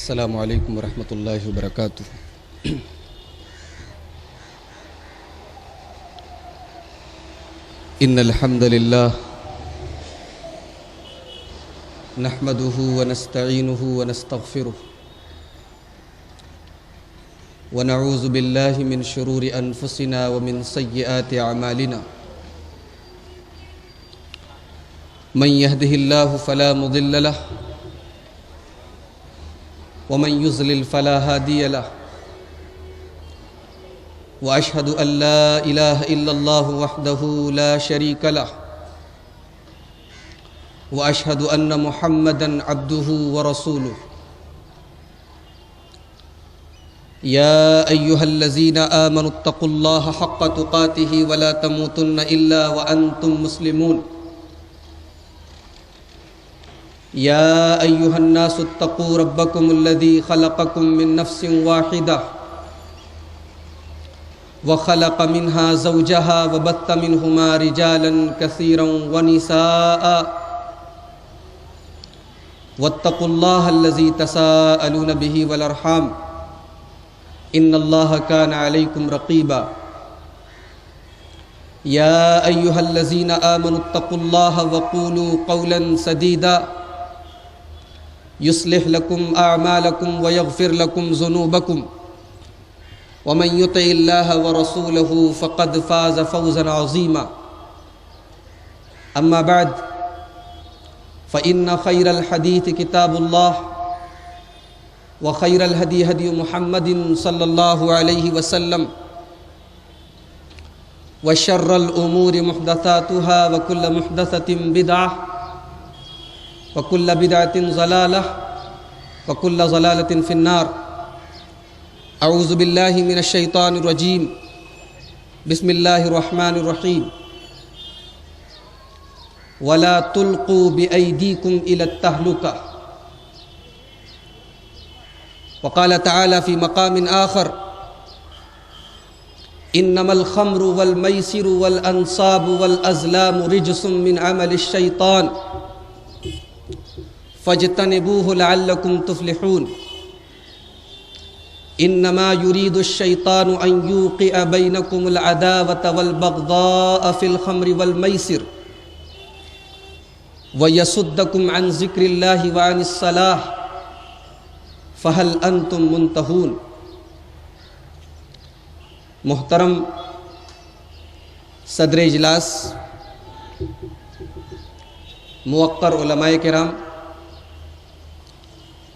السلام علیکم ورحمۃ اللہ وبرکاتہ۔ ان الحمد للہ نحمده ونستعینه ونستغفره ونعوذ باللہ من شرور انفسنا ومن سیئات اعمالنا من يهده الله فلا مضل له ومن يضلل فلا هادي له واشهد ان لا اله الا الله وحده لا شريك له واشهد ان محمدا عبده ورسوله يا ايها الذين امنوا اتقوا الله حق تقاته ولا تموتن الا وانتم مسلمون يا أيها الناس اتقوا ربكم الذي خلقكم من نفس واحدة وخلق منها زوجها وبث منهما رجالا كثيرا ونساء واتقوا الله الذي تساءلون به والأرحام إن الله كان عليكم رقيبا يا أيها الذين آمنوا اتقوا الله وقولوا قولا سديدا يصلح لكم أعمالكم ويغفر لكم ذنوبكم ومن يطع الله ورسوله فقد فاز فوزا عظيما أما بعد فإن خير الحديث كتاب الله وخير الهدي هدي محمد صلى الله عليه وسلم وشر الأمور محدثاتها وكل محدثة بدعة وكل بدعة ضلالة وكل ضلالة في النار أعوذ بالله من الشيطان الرجيم بسم الله الرحمن الرحيم ولا تلقوا بأيديكم إلى التهلكة وقال تعالى في مقام آخر إنما الخمر والميسر والأنصاب والأزلام رجس من عمل الشيطان فاجتنبوه لعلكم تفلحون انما يريد الشيطان ان يوقع بينكم العداوة والبغضاء في الخمر والميسر ويصدكم عن ذكر الله وعن الصلاة فهل انتم منتهون۔ محترم صدر اجلاس، موقر علماء کرام،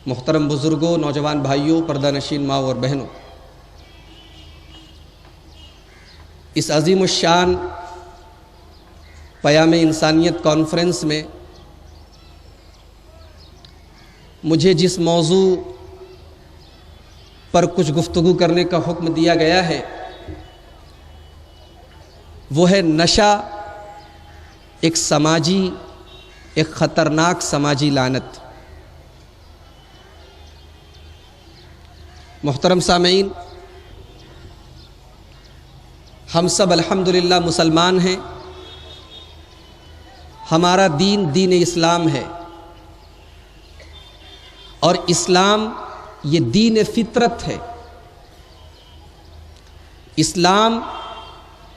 محترم بزرگوں، نوجوان بھائیوں، پردہ نشین ماں اور بہنوں، اس عظیم الشان پیام انسانیت کانفرنس میں مجھے جس موضوع پر کچھ گفتگو کرنے کا حکم دیا گیا ہے وہ ہے نشہ، ایک خطرناک سماجی لعنت۔ محترم سامعین، ہم سب الحمدللہ مسلمان ہیں، ہمارا دین دین اسلام ہے، اور اسلام یہ دین فطرت ہے۔ اسلام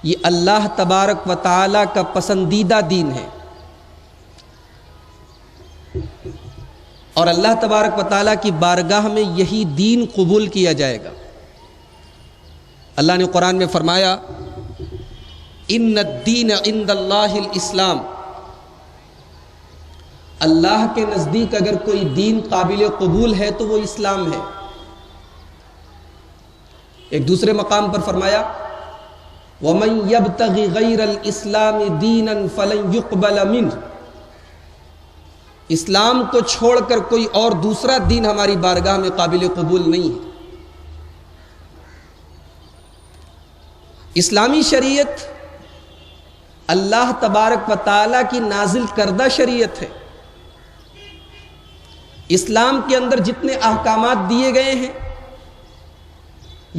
یہ اللہ تبارک و تعالیٰ کا پسندیدہ دین ہے، اور اللہ تبارک و تعالیٰ کی بارگاہ میں یہی دین قبول کیا جائے گا۔ اللہ نے قرآن میں فرمایا ان الدین عند اللہ الاسلام، اللہ کے نزدیک اگر کوئی دین قابل قبول ہے تو وہ اسلام ہے۔ ایک دوسرے مقام پر فرمایا وَمَن يَبْتَغِ غَيْرَ الْإِسْلَامِ دِينًا فَلَن يُقْبَلَ مِنْهُ، اسلام کو چھوڑ کر کوئی اور دوسرا دین ہماری بارگاہ میں قابل قبول نہیں ہے۔ اسلامی شریعت اللہ تبارک و تعالیٰ کی نازل کردہ شریعت ہے۔ اسلام کے اندر جتنے احکامات دیے گئے ہیں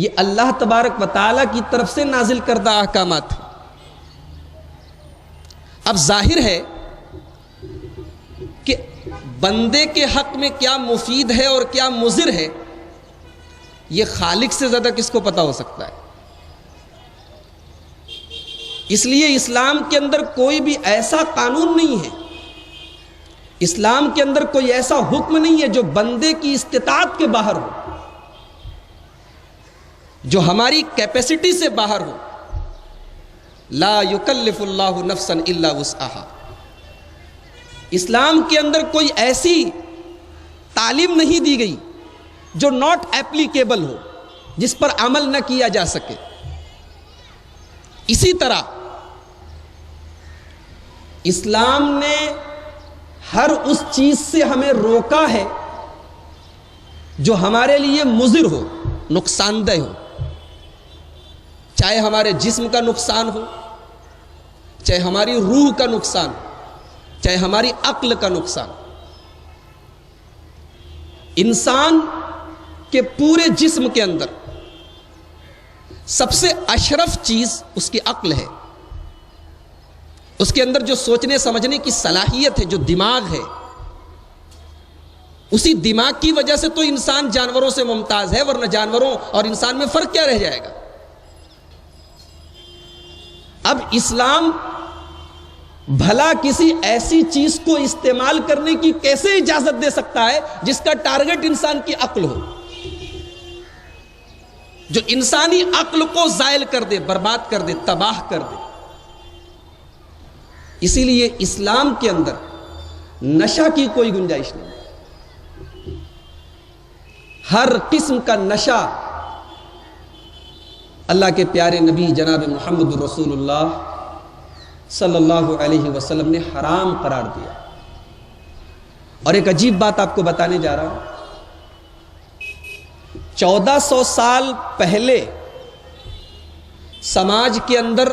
یہ اللہ تبارک و تعالیٰ کی طرف سے نازل کردہ احکامات ہیں۔ اب ظاہر ہے کہ بندے کے حق میں کیا مفید ہے اور کیا مضر ہے، یہ خالق سے زیادہ کس کو پتا ہو سکتا ہے؟ اس لیے اسلام کے اندر کوئی بھی ایسا قانون نہیں ہے، اسلام کے اندر کوئی ایسا حکم نہیں ہے جو بندے کی استطاعت کے باہر ہو، جو ہماری کیپیسٹی سے باہر ہو۔ لا یکلف اللہ نفسا الا وسعہا۔ اسلام کے اندر کوئی ایسی تعلیم نہیں دی گئی جو ناٹ ایپلیکیبل ہو، جس پر عمل نہ کیا جا سکے۔ اسی طرح اسلام نے ہر اس چیز سے ہمیں روکا ہے جو ہمارے لیے مضر ہو، نقصان دہ ہو، چاہے ہمارے جسم کا نقصان ہو، چاہے ہماری روح کا نقصان ہو، چاہے ہماری عقل کا نقصان۔ انسان کے پورے جسم کے اندر سب سے اشرف چیز اس کی عقل ہے، اس کے اندر جو سوچنے سمجھنے کی صلاحیت ہے، جو دماغ ہے، اسی دماغ کی وجہ سے تو انسان جانوروں سے ممتاز ہے، ورنہ جانوروں اور انسان میں فرق کیا رہ جائے گا؟ اب اسلام بھلا کسی ایسی چیز کو استعمال کرنے کی کیسے اجازت دے سکتا ہے جس کا ٹارگٹ انسان کی عقل ہو، جو انسانی عقل کو زائل کر دے، برباد کر دے، تباہ کر دے؟ اسی لیے اسلام کے اندر نشہ کی کوئی گنجائش نہیں، ہر قسم کا نشہ اللہ کے پیارے نبی جناب محمد رسول اللہ صلی اللہ علیہ وسلم نے حرام قرار دیا۔ اور ایک عجیب بات آپ کو بتانے جا رہا ہوں، 1400 سال پہلے سماج کے اندر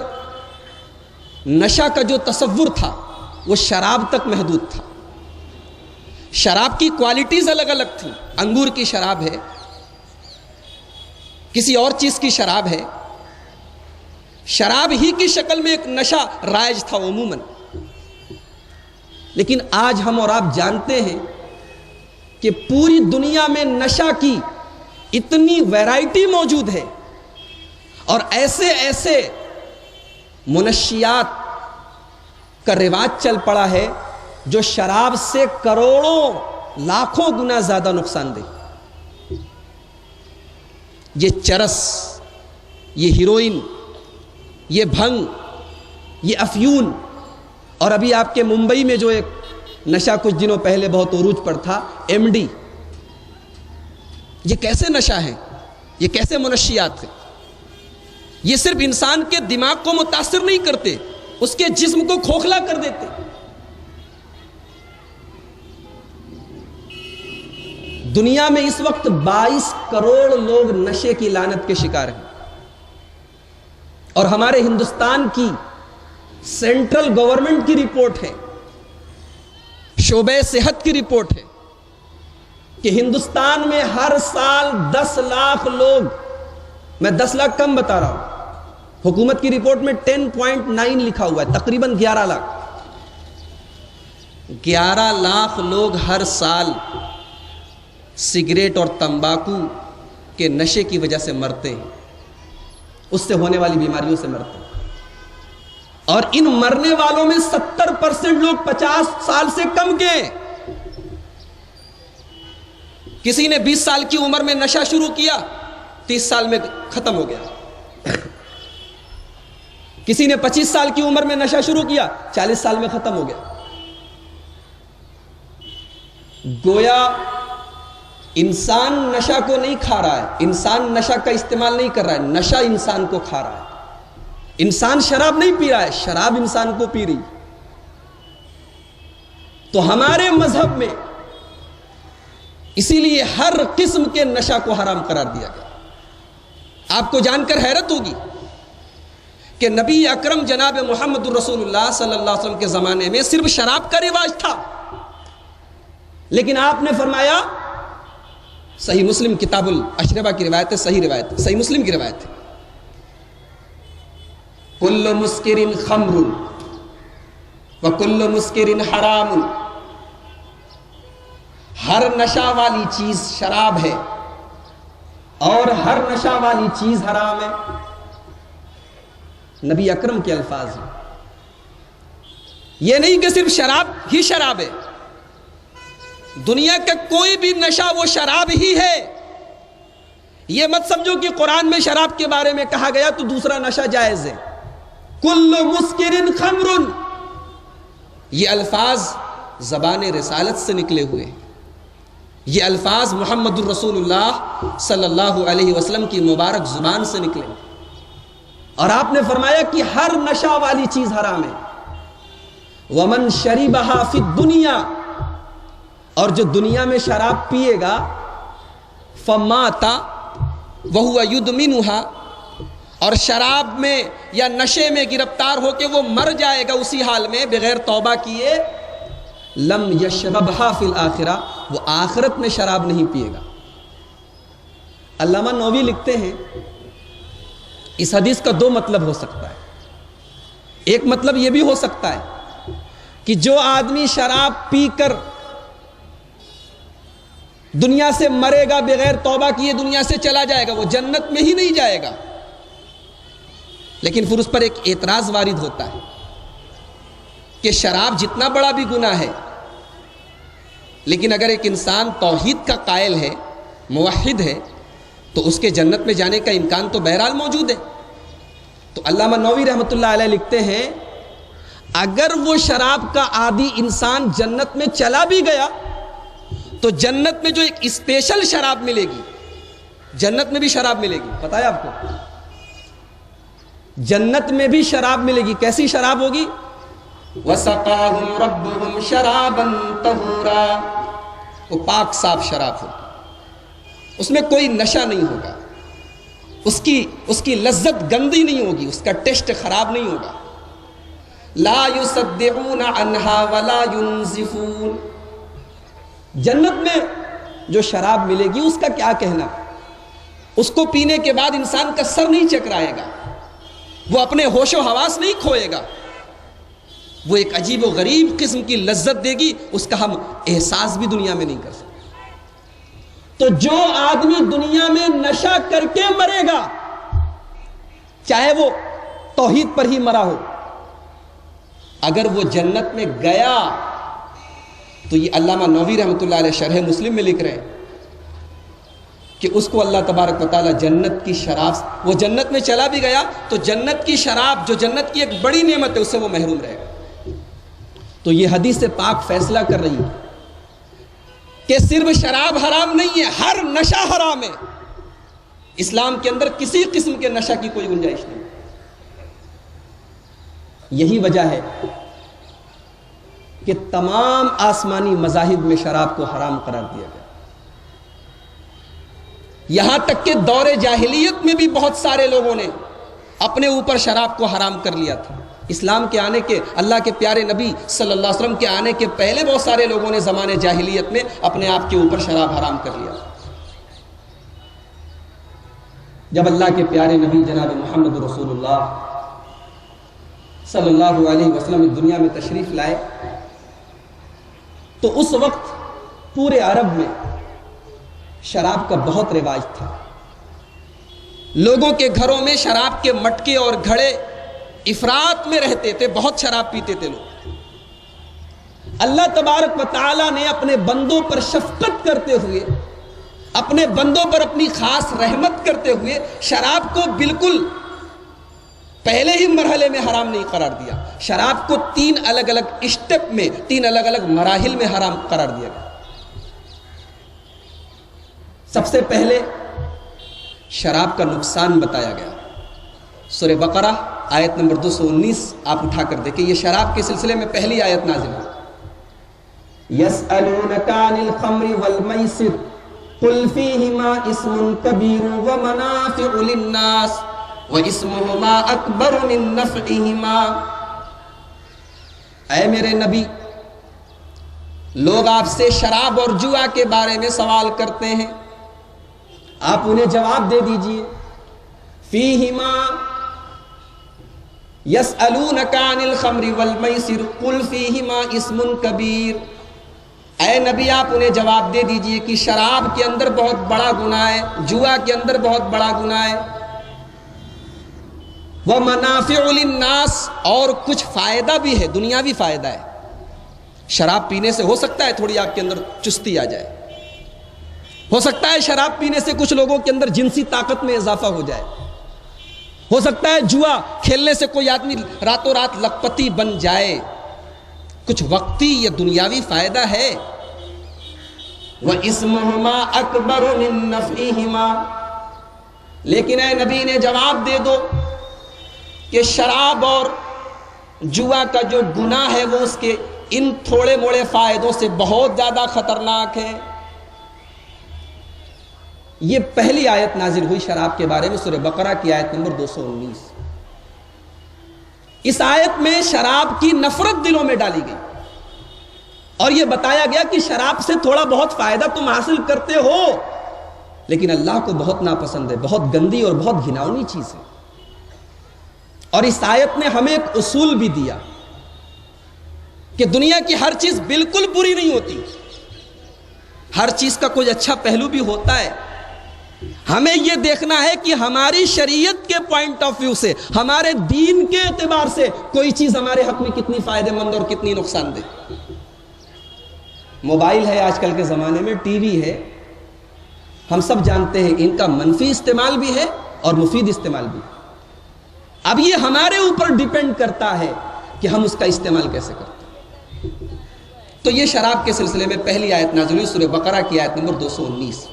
نشہ کا جو تصور تھا وہ شراب تک محدود تھا۔ شراب کی کوالٹیز الگ الگ تھیں، انگور کی شراب ہے، کسی اور چیز کی شراب ہے، شراب ہی کی شکل میں ایک نشہ رائج تھا عموماً۔ لیکن آج ہم اور آپ جانتے ہیں کہ پوری دنیا میں نشہ کی اتنی ویرائٹی موجود ہے، اور ایسے ایسے منشیات کا رواج چل پڑا ہے جو شراب سے کروڑوں لاکھوں گنا زیادہ نقصان دہ۔ یہ چرس، یہ ہیروئن، یہ بھنگ، یہ افیون، اور ابھی آپ کے ممبئی میں جو ایک نشہ کچھ دنوں پہلے بہت عروج پر تھا، ایم ڈی، یہ کیسے نشہ ہیں؟ یہ کیسے منشیات ہیں؟ یہ صرف انسان کے دماغ کو متاثر نہیں کرتے، اس کے جسم کو کھوکھلا کر دیتے۔ دنیا میں اس وقت 22 کروڑ لوگ نشے کی لعنت کے شکار ہیں، اور ہمارے ہندوستان کی سینٹرل گورنمنٹ کی رپورٹ ہے، شعبہ صحت کی رپورٹ ہے کہ ہندوستان میں ہر سال 10 لاکھ لوگ، میں 10 لاکھ کم بتا رہا ہوں، حکومت کی رپورٹ میں 10.9 لکھا ہوا ہے، تقریباً 11 لاکھ 11 لاکھ لوگ ہر سال سگریٹ اور تمباکو کے نشے کی وجہ سے مرتے ہیں، اس سے ہونے والی بیماریوں سے مرتے ہیں۔ اور ان مرنے والوں میں 70% لوگ 50 سال سے کم کے ہیں۔ کسی نے 20 سال کی عمر میں نشہ شروع کیا، 30 سال میں ختم ہو گیا۔ کسی نے 25 سال کی عمر میں نشہ شروع کیا، 40 سال میں ختم ہو گیا۔ گویا انسان نشہ کو نہیں کھا رہا ہے، انسان نشہ کا استعمال نہیں کر رہا ہے، نشہ انسان کو کھا رہا ہے۔ انسان شراب نہیں پی رہا ہے، شراب انسان کو پی رہی۔ تو ہمارے مذہب میں اسی لیے ہر قسم کے نشہ کو حرام قرار دیا گیا۔ آپ کو جان کر حیرت ہوگی کہ نبی اکرم جناب محمد رسول اللہ صلی اللہ علیہ وسلم کے زمانے میں صرف شراب کا رواج تھا، لیکن آپ نے فرمایا، صحیح مسلم کتاب الاشربہ کی روایت ہے، صحیح روایت ہے، صحیح مسلم کی روایت ہے، کل مسکر خمر وکل مسکر حرام ہر نشہ والی چیز شراب ہے اور ہر نشہ والی چیز حرام ہے. نبی اکرم کے الفاظ ہیں. یہ نہیں کہ صرف شراب ہی شراب ہے، دنیا کا کوئی بھی نشہ وہ شراب ہی ہے. یہ مت سمجھو کہ قرآن میں شراب کے بارے میں کہا گیا تو دوسرا نشہ جائز ہے. کل مسکر خمر، یہ الفاظ زبان رسالت سے نکلے ہوئے ہیں. یہ الفاظ محمد الرسول اللہ صلی اللہ علیہ وسلم کی مبارک زبان سے نکلے. اور آپ نے فرمایا کہ ہر نشہ والی چیز حرام ہے. ومن شربها فی الدنیا، اور جو دنیا میں شراب پیے گا، فمات وہو یدمنها، اور شراب میں یا نشے میں گرفتار ہو کے وہ مر جائے گا اسی حال میں بغیر توبہ کیے، لم یشربها فی الآخرہ، وہ آخرت میں شراب نہیں پیے گا. علامہ نووی لکھتے ہیں اس حدیث کا دو مطلب ہو سکتا ہے. ایک مطلب یہ بھی ہو سکتا ہے کہ جو آدمی شراب پی کر دنیا سے مرے گا بغیر توبہ کیے، دنیا سے چلا جائے گا، وہ جنت میں ہی نہیں جائے گا. لیکن پھر اس پر ایک اعتراض وارد ہوتا ہے کہ شراب جتنا بڑا بھی گناہ ہے، لیکن اگر ایک انسان توحید کا قائل ہے، موحد ہے، تو اس کے جنت میں جانے کا امکان تو بہرحال موجود ہے. تو علامہ نووی رحمۃ اللہ علیہ لکھتے ہیں اگر وہ شراب کا عادی انسان جنت میں چلا بھی گیا تو جنت میں جو ایک اسپیشل شراب ملے گی، جنت میں بھی شراب ملے گی. پتہ ہے آپ کو جنت میں بھی شراب ملے گی. کیسی شراب ہوگی؟ وَسَقَاهُمْ رَبُّهُمْ شَرَابًا طَهُورًا، وہ پاک صاف شراب ہوگی، اس میں کوئی نشہ نہیں ہوگا، اس کی لذت گندی نہیں ہوگی، اس کا ٹیسٹ خراب نہیں ہوگا. لا يصدعون عنها ولا ينزفون. جنت میں جو شراب ملے گی اس کا کیا کہنا، اس کو پینے کے بعد انسان کا سر نہیں چکرائے گا، وہ اپنے ہوش و حواس نہیں کھوئے گا، وہ ایک عجیب و غریب قسم کی لذت دے گی، اس کا ہم احساس بھی دنیا میں نہیں کر سکتے. تو جو آدمی دنیا میں نشہ کر کے مرے گا، چاہے وہ توحید پر ہی مرا ہو، اگر وہ جنت میں گیا تو یہ علامہ نووی رحمۃ اللہ علیہ شرح مسلم میں لکھ رہے ہیں کہ اس کو اللہ تبارک و تعالی جنت کی شراب، وہ جنت میں چلا بھی گیا تو جنت کی شراب جو جنت کی ایک بڑی نعمت ہے اس سے وہ محروم رہے گا. تو یہ حدیث پاک فیصلہ کر رہی ہے کہ صرف شراب حرام نہیں ہے، ہر نشہ حرام ہے. اسلام کے اندر کسی قسم کے نشہ کی کوئی گنجائش نہیں. یہی وجہ ہے کہ تمام آسمانی مذاہب میں شراب کو حرام قرار دیا گیا. یہاں تک کہ دور جاہلیت میں بھی بہت سارے لوگوں نے اپنے اوپر شراب کو حرام کر لیا تھا. اسلام کے آنے کے، اللہ کے پیارے نبی صلی اللہ علیہ وسلم کے آنے کے پہلے بہت سارے لوگوں نے زمانے جاہلیت میں اپنے آپ کے اوپر شراب حرام کر لیا. جب اللہ کے پیارے نبی جناب محمد رسول اللہ صلی اللہ علیہ وسلم دنیا میں تشریف لائے تو اس وقت پورے عرب میں شراب کا بہت رواج تھا. لوگوں کے گھروں میں شراب کے مٹکے اور گھڑے افراط میں رہتے تھے، بہت شراب پیتے تھے لوگ. اللہ تبارک و تعالی نے اپنے بندوں پر شفقت کرتے ہوئے، اپنے بندوں پر اپنی خاص رحمت کرتے ہوئے شراب کو بالکل پہلے ہی مرحلے میں حرام نہیں قرار دیا. شراب کو 3 الگ الگ اسٹیپ میں، 3 الگ الگ مراحل میں حرام قرار دیا گیا. سب سے پہلے شراب کا نقصان بتایا گیا. سورہ بقرہ آیت نمبر 219 آپ اٹھا کر دیکھیں، یہ شراب کے سلسلے میں پہلی آیت نازل ہوئی. يَسْأَلُونَكَ عَنِ الْخَمْرِ وَالْمَيْسِرِ قُلْ فِيهِمَا اسْمٌ كَبِيرٌ وَمَنَافِعُ لِلنَّاسِ وَإِسْمُهُمَا أَكْبَرُ مِن نَّفْعِهِمَا. اے میرے نبی، لوگ آپ سے شراب اور جوا کے بارے میں سوال کرتے ہیں، آپ انہیں جواب دے دیجئے. فِيهِمَا يَسْأَلُونَكَ عَنِ الْخَمْرِ وَالْمَيْسِرِ قُلْ فِيهِمَا اسْمٌ كَبِيرٌ. اے نبی آپ انہیں جواب دے دیجئے کہ شراب کے اندر بہت بڑا گناہ ہے، جوا کے اندر بہت بڑا گناہ ہے، وَمَنَافِعُ لِلنَّاسِ اور کچھ فائدہ بھی ہے، دنیاوی فائدہ ہے۔ شراب پینے سے ہو سکتا ہے تھوڑی آپ کے اندر چستی آ جائے، ہو سکتا ہے شراب پینے سے کچھ لوگوں کے اندر جنسی طاقت میں اضافہ ہو جائے، ہو سکتا ہے جوا کھیلنے سے کوئی آدمی راتوں رات لکھپتی بن جائے، کچھ وقتی یا دنیاوی فائدہ ہے۔ وَإِسْمُهُمَا أَكْبَرُ مِن نَّفْعِهِمَا لیکن اے نبی نے جواب دے دو کہ شراب اور جوا کا جو گناہ ہے وہ اس کے ان تھوڑے موڑے فائدوں سے بہت زیادہ خطرناک ہے۔ یہ پہلی آیت نازل ہوئی شراب کے بارے میں سورہ بقرہ کی آیت نمبر 219۔ اس آیت میں شراب کی نفرت دلوں میں ڈالی گئی اور یہ بتایا گیا کہ شراب سے تھوڑا بہت فائدہ تم حاصل کرتے ہو لیکن اللہ کو بہت ناپسند ہے، بہت گندی اور بہت گھناؤنی چیز ہے۔ اور اس آیت نے ہمیں ایک اصول بھی دیا کہ دنیا کی ہر چیز بالکل بری نہیں ہوتی، ہر چیز کا کوئی اچھا پہلو بھی ہوتا ہے۔ ہمیں یہ دیکھنا ہے کہ ہماری شریعت کے پوائنٹ آف ویو سے، ہمارے دین کے اعتبار سے کوئی چیز ہمارے حق میں کتنی فائدہ مند اور کتنی نقصان دہ۔ موبائل ہے آج کل کے زمانے میں، ٹی وی ہے، ہم سب جانتے ہیں ان کا منفی استعمال بھی ہے اور مفید استعمال بھی ہے۔ اب یہ ہمارے اوپر ڈیپینڈ کرتا ہے کہ ہم اس کا استعمال کیسے کرتے ہیں۔ تو یہ شراب کے سلسلے میں پہلی آیت نازل ہوئی سورہ بقرہ کی آیت نمبر 219۔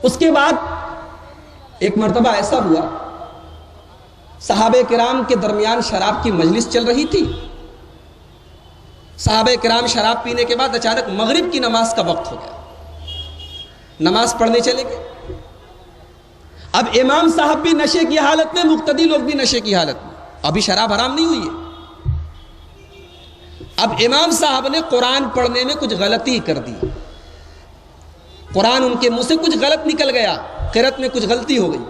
اس کے بعد ایک مرتبہ ایسا ہوا، صحابہ کرام کے درمیان شراب کی مجلس چل رہی تھی۔ صحابہ کرام شراب پینے کے بعد اچانک مغرب کی نماز کا وقت ہو گیا، نماز پڑھنے چلے گئے۔ اب امام صاحب بھی نشے کی حالت میں، مقتدی لوگ بھی نشے کی حالت میں، ابھی شراب حرام نہیں ہوئی ہے۔ اب امام صاحب نے قرآن پڑھنے میں کچھ غلطی کر دی، قرآن ان کے منہ سے کچھ غلط نکل گیا، قرأت میں کچھ غلطی ہو گئی۔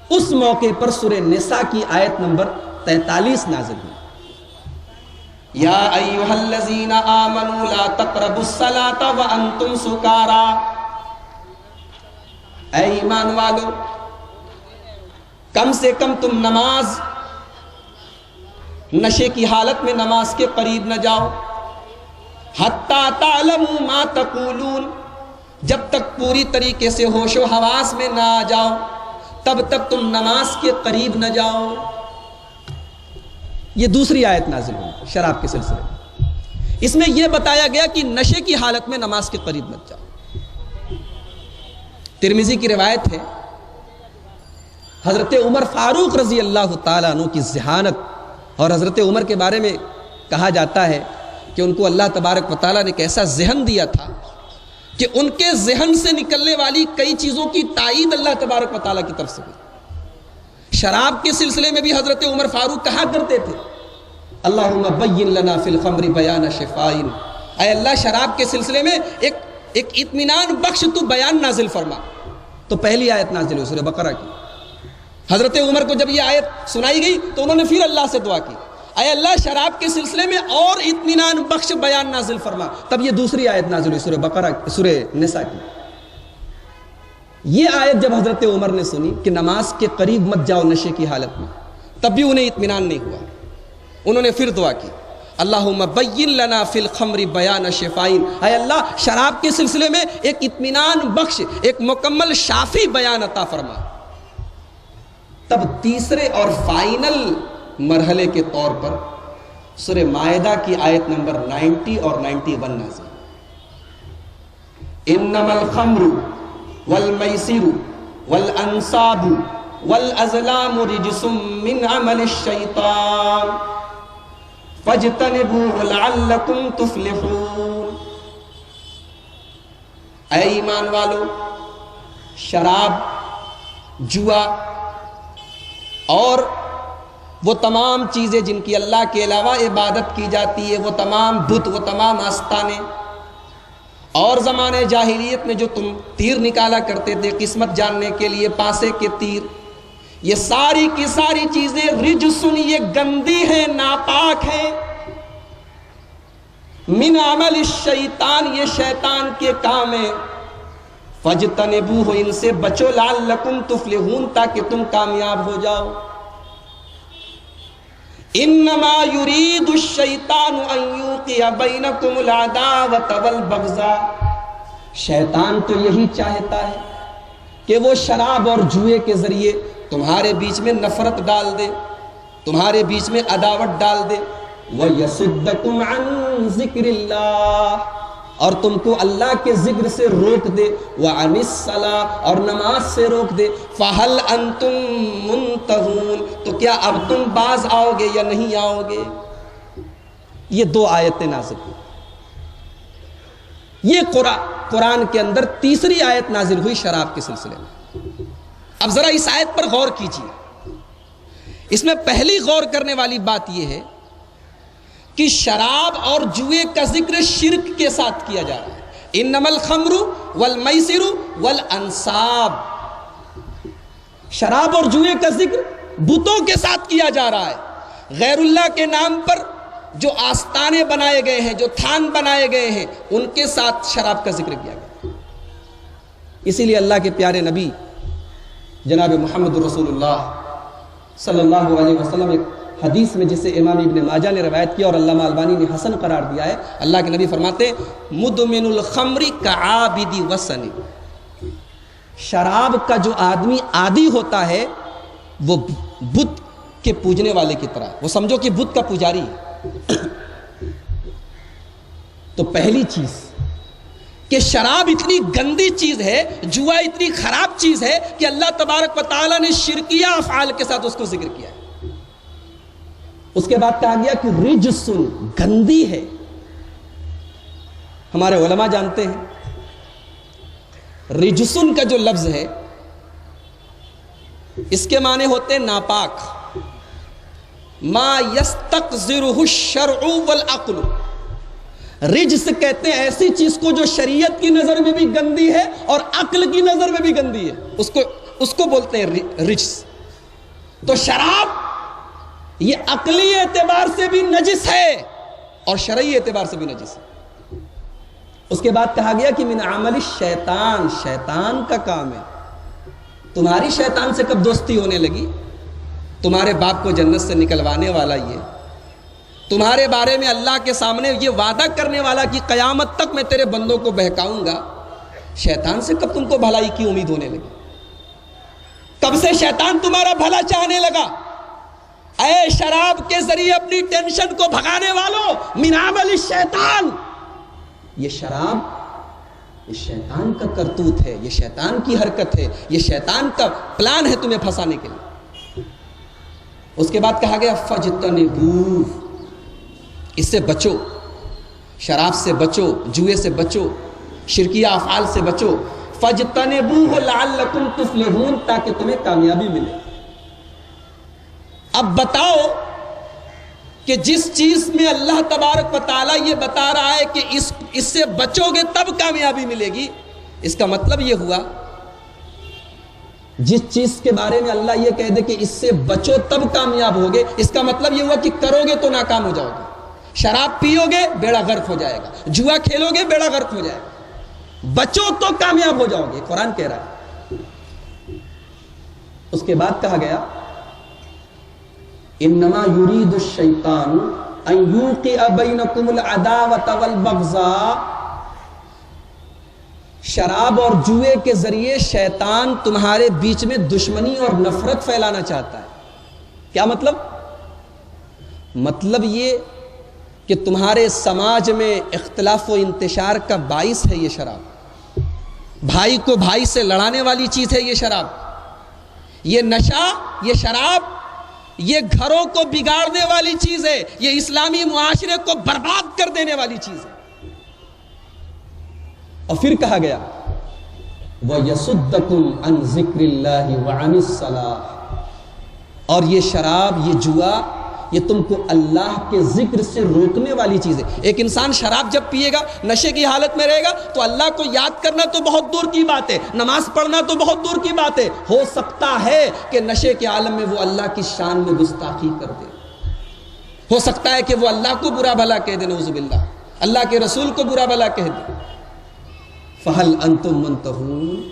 اس موقع پر سورہ نساء کی آیت نمبر 43 نازل ہوئی۔ یا ایھا الذین آمنوا لا تقربوا الصلاۃ وانتم سکارا، اے ایمان والو کم سے کم تم نماز نشے کی حالت میں نماز کے قریب نہ جاؤ، حتی تعلموا ما تقولون، جب تک پوری طریقے سے ہوش و حواس میں نہ آ جاؤ تب تک تم نماز کے قریب نہ جاؤ۔ یہ دوسری آیت نازل ہوئی شراب کے سلسلے میں، اس میں یہ بتایا گیا کہ نشے کی حالت میں نماز کے قریب مت جاؤ۔ ترمذی کی روایت ہے، حضرت عمر فاروق رضی اللہ تعالیٰ عنہ کی ذہانت، اور حضرت عمر کے بارے میں کہا جاتا ہے کہ ان کو اللہ تبارک و تعالیٰ نے ایک ایسا ذہن دیا تھا کہ ان کے ذہن سے نکلنے والی کئی چیزوں کی تائید اللہ تبارک و تعالیٰ کی طرف سے ہوئی۔ شراب کے سلسلے میں بھی حضرت عمر فاروق کہا کرتے تھے، اللہم بین لنا فی الخمر بیان شفائن، اے اللہ شراب کے سلسلے میں ایک اطمینان بخش تو بیان نازل فرما۔ تو پہلی آیت نازل ہوئی سورہ بقرہ کی۔ حضرت عمر کو جب یہ آیت سنائی گئی تو انہوں نے پھر اللہ سے دعا کی، اے اللہ شراب کے سلسلے میں اور اطمینان بخش بیان نازل فرما۔ تب یہ دوسری آیت نازل ہوئی سورہ بقرہ، سورہ نساء کی۔ یہ آیت جب حضرت عمر نے سنی کہ نماز کے قریب مت جاؤ نشے کی حالت میں، تب بھی انہیں اطمینان نہیں ہوا، انہوں نے پھر دعا کی، اللہم بین لنا فی الخمر بیان شفائن، اے اللہ شراب کے سلسلے میں ایک اطمینان بخش، ایک مکمل شافی بیان عطا فرما۔ تب تیسرے اور فائنل مرحلے کے طور پر سورہ مائدہ کی آیت نمبر 90 اور 91 نازل، انما الخمر والمیسر والانصاب والازلام رجس من عمل الشیطان فاجتنبوه لعلکم تفلحون۔ اے ایمان والو، شراب، جوا اور وہ تمام چیزیں جن کی اللہ کے علاوہ عبادت کی جاتی ہے، وہ تمام بت، وہ تمام آستانے، اور زمانے جاہلیت میں جو تم تیر نکالا کرتے تھے قسمت جاننے کے لیے، پاسے کے تیر، یہ ساری کی ساری چیزیں رجسن، یہ گندی ہیں، ناپاک ہیں۔ من عمل الشیطان، یہ شیطان کے کام ہے، فاجتنبوہ، ان سے بچو، لعلکم تفلحون، تاکہ تم کامیاب ہو جاؤ۔ انما یرید الشیطان ان یوقع بینکم العداوۃ والبغضاء، شیطان تو یہی چاہتا ہے کہ وہ شراب اور جوئے کے ذریعے تمہارے بیچ میں نفرت ڈال دے، تمہارے بیچ میں عداوت ڈال دے، وَيَصُدَّكُمْ عَنْ ذِكْرِ اللَّهِ، اور تم کو اللہ کے ذکر سے روک دے، وَعَنِ الصَّلَاةِ، اور نماز سے روک دے، فَهَلْ أَنْتُمْ مُنْتَهُونَ، تو کیا اب تم باز آؤ گے یا نہیں آؤ گے؟ یہ دو آیتیں نازل ہوئی۔ یہ قرآن کے اندر تیسری آیت نازل ہوئی شراب کے سلسلے میں۔ اب ذرا اس آیت پر غور کیجیے۔ اس میں پہلی غور کرنے والی بات یہ ہے کہ شراب اور جوئے کا ذکر شرک کے ساتھ کیا جا رہا ہے۔ انما الخمر والمیسر والانصاب، شراب اور جوئے کا ذکر بتوں کے ساتھ کیا جا رہا ہے، غیر اللہ کے نام پر جو آستانے بنائے گئے ہیں، جو تھان بنائے گئے ہیں، ان کے ساتھ شراب کا ذکر کیا گیا۔ اسی لیے اللہ کے پیارے نبی جناب محمد رسول اللہ صلی اللہ علیہ وسلم ایک حدیث میں جسے امام ابن ماجہ نے روایت کیا اور علامہ البانی نے حسن قرار دیا ہے، اللہ کے نبی فرماتے ہیں مدمن الخمر کعابد وثن، شراب کا جو آدمی عادی ہوتا ہے وہ بت کے پوجنے والے کی طرح، وہ سمجھو کہ بت کا پجاری ہے۔ تو پہلی چیز کہ شراب اتنی گندی چیز ہے، جوا اتنی خراب چیز ہے کہ اللہ تبارک و تعالیٰ نے شرکیہ افعال کے ساتھ اس کو ذکر کیا ہے۔ اس کے بعد کہا گیا کہ رجسن، گندی ہے۔ ہمارے علماء جانتے ہیں رجسن کا جو لفظ ہے اس کے معنی ہوتے ہیں ناپاک، ما یستقذرہ الشرع والعقل، رجس کہتے ہیں ایسی چیز کو جو شریعت کی نظر میں بھی گندی ہے اور عقل کی نظر میں بھی گندی ہے، اس کو بولتے ہیں رجس۔ تو شراب یہ عقلی اعتبار سے بھی نجس ہے اور شرعی اعتبار سے بھی نجس ہے۔ اس کے بعد کہا گیا کہ من عمل الشیطان، شیطان کا کام ہے۔ تمہاری شیطان سے کب دوستی ہونے لگی؟ تمہارے باپ کو جنت سے نکلوانے والا یہ، تمہارے بارے میں اللہ کے سامنے یہ وعدہ کرنے والا کہ قیامت تک میں تیرے بندوں کو بہکاؤں گا، شیطان سے کب تم کو بھلائی کی امید ہونے لگی؟ کب سے شیطان تمہارا بھلا چاہنے لگا؟ اے شراب کے ذریعے اپنی ٹینشن کو بھگانے والوں، من عمل الشیطان، یہ شراب یہ شیطان کا کرتوت ہے، یہ شیطان کی حرکت ہے، یہ شیطان کا پلان ہے تمہیں پھنسانے کے لیے۔ اس کے بعد کہا گیا فجتنبوہ، اس سے بچو، شراب سے بچو، جوئے سے بچو، شرکیہ افعال سے بچو، فجتنبوہ لعلکم تفلحون، تاکہ تمہیں کامیابی ملے۔ اب بتاؤ کہ جس چیز میں اللہ تبارک و تعالیٰ یہ بتا رہا ہے کہ اس سے بچو گے تب کامیابی ملے گی، اس کا مطلب یہ ہوا جس چیز کے بارے میں اللہ یہ کہہ دے کہ اس سے بچو تب کامیاب ہوگے، اس کا مطلب یہ ہوا کہ کرو گے تو ناکام ہو جاؤ گے۔ شراب پیو گے بیڑا غرق ہو جائے گا، جوا کھیلو گے بیڑا غرق ہو جائے گا، بچو تو کامیاب ہو جاؤ گے، قرآن کہہ رہا ہے۔ اس کے بعد کہا گیا انما یرید الشیطان ان یوقع بینکم العداوۃ والبغضاء، شراب اور جوئے کے ذریعے شیطان تمہارے بیچ میں دشمنی اور نفرت پھیلانا چاہتا ہے۔ کیا مطلب؟ مطلب یہ کہ تمہارے سماج میں اختلاف و انتشار کا باعث ہے یہ شراب، بھائی کو بھائی سے لڑانے والی چیز ہے یہ شراب، یہ نشہ، یہ شراب، یہ گھروں کو بگاڑنے والی چیز ہے، یہ اسلامی معاشرے کو برباد کر دینے والی چیز ہے۔ اور پھر کہا گیا وَيَصُدَّكُمْ عَنْ ذِكْرِ اللَّهِ وَعَنِ الصَّلَاةِ، اور یہ شراب، یہ جوا، یہ تم کو اللہ کے ذکر سے روکنے والی چیز ہے۔ ایک انسان شراب جب پیے گا، نشے کی حالت میں رہے گا تو اللہ کو یاد کرنا تو بہت دور کی بات ہے، نماز پڑھنا تو بہت دور کی بات ہے، ہو سکتا ہے کہ نشے کے عالم میں وہ اللہ کی شان میں گستاخی کر دے، ہو سکتا ہے کہ وہ اللہ کو برا بھلا کہہ دے، نعوذ باللہ، اللہ کے رسول کو برا بھلا کہہ دی. فہل انتم منتہون،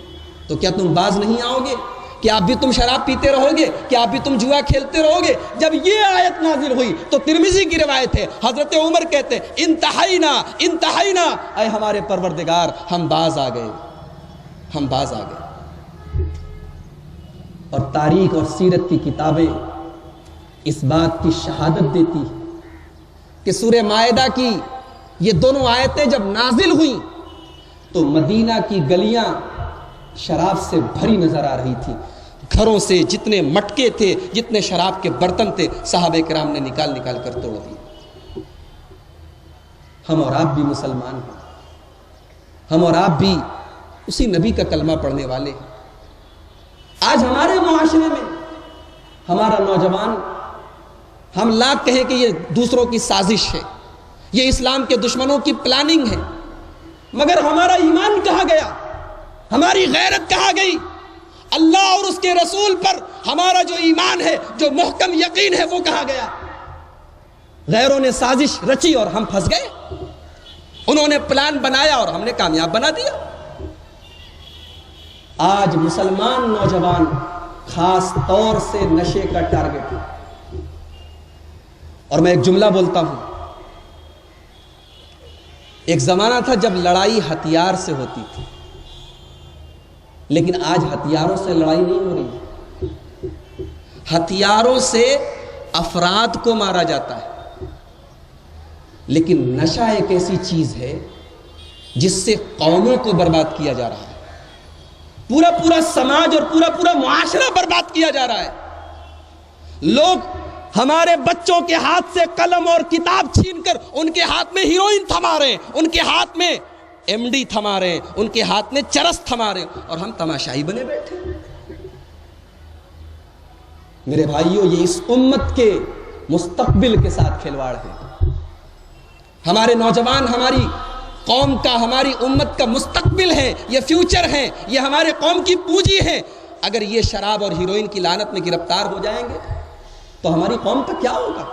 تو کیا تم باز نہیں آؤ گے؟ کیا اب بھی تم شراب پیتے رہو گے؟ کیا اب بھی تم جوا کھیلتے رہو گے؟ جب یہ آیت نازل ہوئی تو ترمذی کی روایت ہے، حضرت عمر کہتے انتہینا انتہینا، اے ہمارے پروردگار ہم باز آ گئے، ہم باز آ گئے. اور تاریخ اور سیرت کی کتابیں اس بات کی شہادت دیتی کہ سورہ مائدہ کی یہ دونوں آیتیں جب نازل ہوئیں تو مدینہ کی گلیاں شراب سے بھری نظر آ رہی تھی. گھروں سے جتنے مٹکے تھے، جتنے شراب کے برتن تھے، صحابہ کرام نے نکال نکال کر توڑ دیے. ہم اور آپ بھی مسلمان ہیں، ہم اور آپ بھی اسی نبی کا کلمہ پڑھنے والے ہیں. آج ہمارے معاشرے میں ہمارا نوجوان، ہم لاکھ کہیں کہ یہ دوسروں کی سازش ہے، یہ اسلام کے دشمنوں کی پلاننگ ہے، مگر ہمارا ایمان کہاں گیا؟ ہماری غیرت کہاں گئی؟ اللہ اور اس کے رسول پر ہمارا جو ایمان ہے، جو محکم یقین ہے، وہ کہاں گیا؟ غیروں نے سازش رچی اور ہم پھنس گئے، انہوں نے پلان بنایا اور ہم نے کامیاب بنا دیا. آج مسلمان نوجوان خاص طور سے نشے کا ٹارگٹ ہے. اور میں ایک جملہ بولتا ہوں، ایک زمانہ تھا جب لڑائی ہتھیار سے ہوتی تھی، لیکن آج ہتھیاروں سے لڑائی نہیں ہو رہی. ہتھیاروں سے افراد کو مارا جاتا ہے، لیکن نشہ ایک ایسی چیز ہے جس سے قوموں کو برباد کیا جا رہا ہے، پورا پورا سماج اور پورا پورا معاشرہ برباد کیا جا رہا ہے. لوگ ہمارے بچوں کے ہاتھ سے قلم اور کتاب چھین کر ان کے ہاتھ میں ہیروئن تھما رہے ہیں، ان کے ہاتھ میں ایم ڈی تھما رہے ہیں، ان کے ہاتھ میں چرس تھما رہے ہیں، اور ہم تماشائی بنے بیٹھے. میرے بھائیوں، یہ اس امت کے مستقبل کے ساتھ کھلواڑ ہے. ہمارے نوجوان ہماری قوم کا، ہماری امت کا مستقبل ہے، یہ فیوچر ہیں، یہ ہمارے قوم کی پونجی ہیں. اگر یہ شراب اور ہیروئن کی لعنت میں گرفتار ہو جائیں گے تو ہماری قوم کا کیا ہوگا؟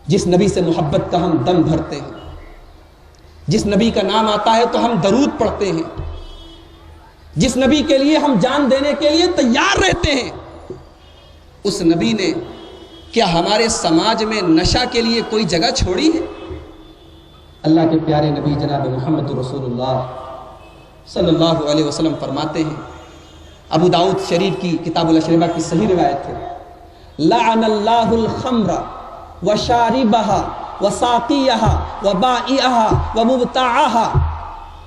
جس نبی سے محبت کا ہم دم بھرتے ہیں، جس نبی کا نام آتا ہے تو ہم درود پڑھتے ہیں، جس نبی کے لیے ہم جان دینے کے لیے تیار رہتے ہیں، اس نبی نے کیا ہمارے سماج میں نشہ کے لیے کوئی جگہ چھوڑی ہے؟ اللہ کے پیارے نبی جناب محمد رسول اللہ صلی اللہ علیہ وسلم فرماتے ہیں، ابو داؤد شریف کی کتاب الاشربہ کی صحیح روایت ہے، لعن اللہ الخمر وشاربها وساقیها وبائعها ومبتاعها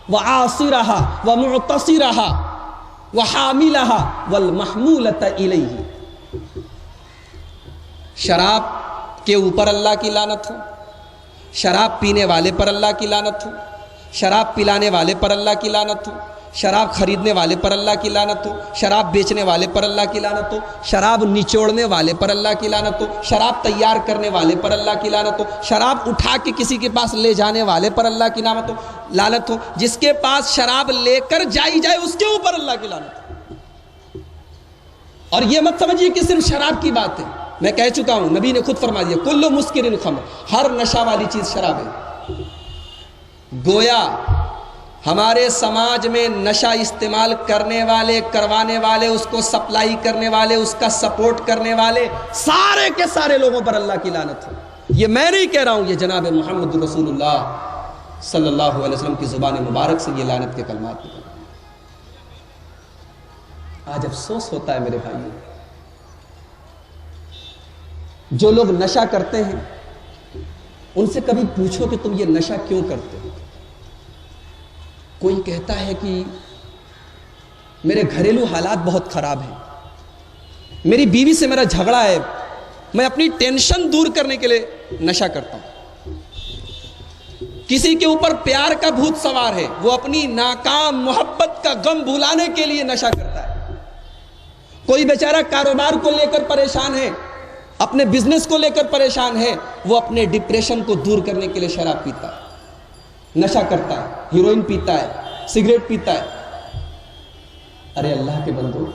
وعاصرها ومعتصرها وحاملها والمحمولة الیہ. شراب کے اوپر اللہ کی لعنت ہو، شراب پینے والے پر اللہ کی لعنت ہو، شراب پلانے والے پر اللہ کی لعنت ہو، شراب خریدنے والے پر اللہ کی لعنت ہو، شراب بیچنے والے پر اللہ کی لعنت ہو، شراب نچوڑنے والے پر اللہ کی لعنت ہو، شراب تیار کرنے والے پر اللہ کی لعنت ہو، شراب اٹھا کے کسی کے پاس لے جانے والے پر اللہ کی لعنت ہو، جس کے پاس شراب لے کر جائی جائے اس کے اوپر اللہ کی لعنت ہو. اور یہ مت سمجھیے کہ صرف شراب کی بات ہے، میں کہہ چکا ہوں، نبی نے خود فرما دیا کل مسکر خمر، ہر نشہ والی چیز شراب ہے. گویا ہمارے سماج میں نشہ استعمال کرنے والے، کروانے والے، اس کو سپلائی کرنے والے، اس کا سپورٹ کرنے والے، سارے کے سارے لوگوں پر اللہ کی لعنت ہے. یہ میں نہیں کہہ رہا ہوں، یہ جناب محمد رسول اللہ صلی اللہ علیہ وسلم کی زبان مبارک سے یہ لعنت کے کلمات نکلے. آج افسوس ہوتا ہے میرے بھائیوں، جو لوگ نشہ کرتے ہیں ان سے کبھی پوچھو کہ تم یہ نشہ کیوں کرتے ہو؟ کوئی کہتا ہے کہ میرے گھریلو حالات بہت خراب ہیں، میری بیوی سے میرا جھگڑا ہے، میں اپنی ٹینشن دور کرنے کے لیے نشہ کرتا ہوں. کسی کے اوپر پیار کا بھوت سوار ہے، وہ اپنی ناکام محبت کا غم بھلانے کے لیے نشہ کرتا ہے. کوئی بیچارہ کاروبار کو لے کر پریشان ہے، اپنے بزنس کو لے کر پریشان ہے، وہ اپنے ڈپریشن کو دور کرنے کے لیے شراب پیتا ہے، نشہ کرتا ہے، ہیروئن پیتا ہے، سگریٹ پیتا ہے. ارے اللہ کے بندو،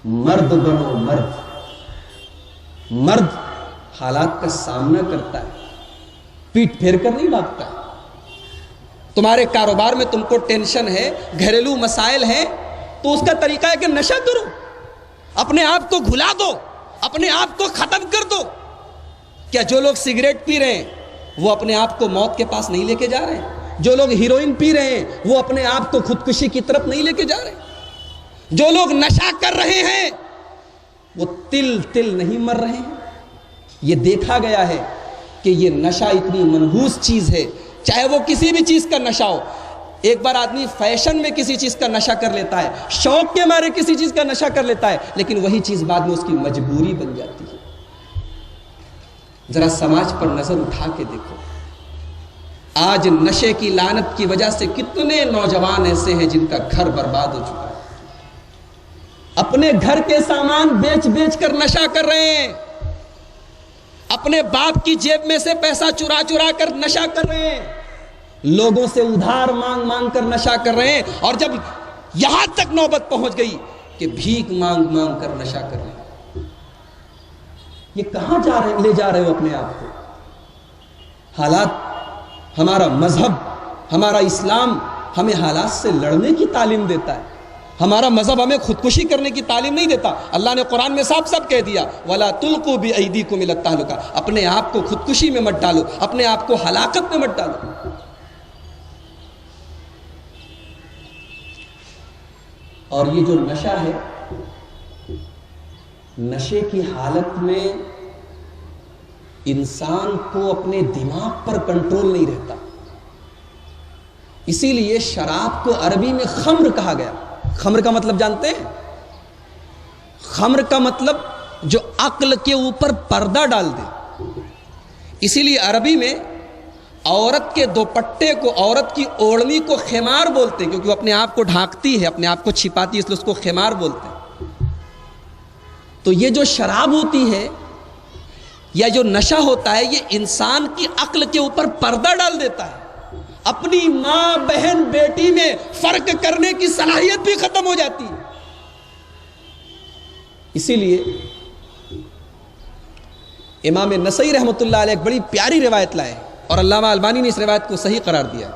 مرد بنو مرد. مرد حالات کا سامنا کرتا ہے، پیٹ پھیر کر نہیں بھاگتا. تمہارے کاروبار میں تم کو ٹینشن ہے, گھریلو مسائل ہیں, تو اس کا طریقہ ہے کہ نشہ کرو, اپنے آپ کو گھلا دو, اپنے آپ کو ختم کر دو. کیا جو لوگ سگریٹ پی رہے ہیں وہ اپنے آپ کو موت کے پاس نہیں لے کے جا رہے ہیں؟ جو لوگ ہیروئن پی رہے ہیں وہ اپنے آپ کو خودکشی کی طرف نہیں لے کے جا رہے ہیں؟ جو لوگ نشہ کر رہے ہیں وہ تل تل نہیں مر رہے ہیں. یہ دیکھا گیا ہے کہ یہ نشہ اتنی منحوس چیز ہے, چاہے وہ کسی بھی چیز کا نشہ ہو. ایک بار آدمی فیشن میں کسی چیز کا نشہ کر لیتا ہے, شوق کے مارے کسی چیز کا نشہ کر لیتا ہے, لیکن وہی چیز بعد میں اس کی مجبوری بن جاتی ہے. ذرا سماج پر نظر اٹھا کے دیکھو, آج نشے کی لعنت کی وجہ سے کتنے نوجوان ایسے ہیں جن کا گھر برباد ہو چکا ہے. اپنے گھر کے سامان بیچ بیچ کر نشہ کر رہے ہیں, اپنے باپ کی جیب میں سے پیسہ چرا چرا کر نشہ کر رہے ہیں, لوگوں سے ادھار مانگ مانگ کر نشہ کر رہے ہیں, اور جب یہاں تک نوبت پہنچ گئی کہ بھیک مانگ مانگ کر نشہ کر رہے ہیں. یہ کہاں لے جا رہے ہو اپنے آپ کو؟ حالات, ہمارا مذہب, ہمارا اسلام ہمیں حالات سے لڑنے کی تعلیم دیتا ہے. ہمارا مذہب ہمیں خودکشی کرنے کی تعلیم نہیں دیتا. اللہ نے قرآن میں صاف صاف کہہ دیا, وَلَا تُلْقُوا بِأَيْدِيكُمْ إِلَى التَّهْلُكَةِ, اپنے آپ کو خودکشی میں مت ڈالو, اپنے آپ کو ہلاکت میں مت ڈالو. اور یہ جو نشہ ہے, نشے کی حالت میں انسان کو اپنے دماغ پر کنٹرول نہیں رہتا. اسی لیے شراب کو عربی میں خمر کہا گیا. خمر کا مطلب جانتے ہیں؟ خمر کا مطلب جو عقل کے اوپر پردہ ڈال دے. اسی لیے عربی میں عورت کے دوپٹے کو, عورت کی اوڑھنی کو خمار بولتے ہیں, کیونکہ وہ اپنے آپ کو ڈھانکتی ہے, اپنے آپ کو چھپاتی ہے, اس لیے اس کو خمار بولتے ہیں. تو یہ جو شراب ہوتی ہے یا جو نشہ ہوتا ہے, یہ انسان کی عقل کے اوپر پردہ ڈال دیتا ہے. اپنی ماں, بہن, بیٹی میں فرق کرنے کی صلاحیت بھی ختم ہو جاتی ہے. اسی لیے امام نسائی رحمۃ اللہ علیہ ایک بڑی پیاری روایت لائے, اور علامہ البانی نے اس روایت کو صحیح قرار دیا.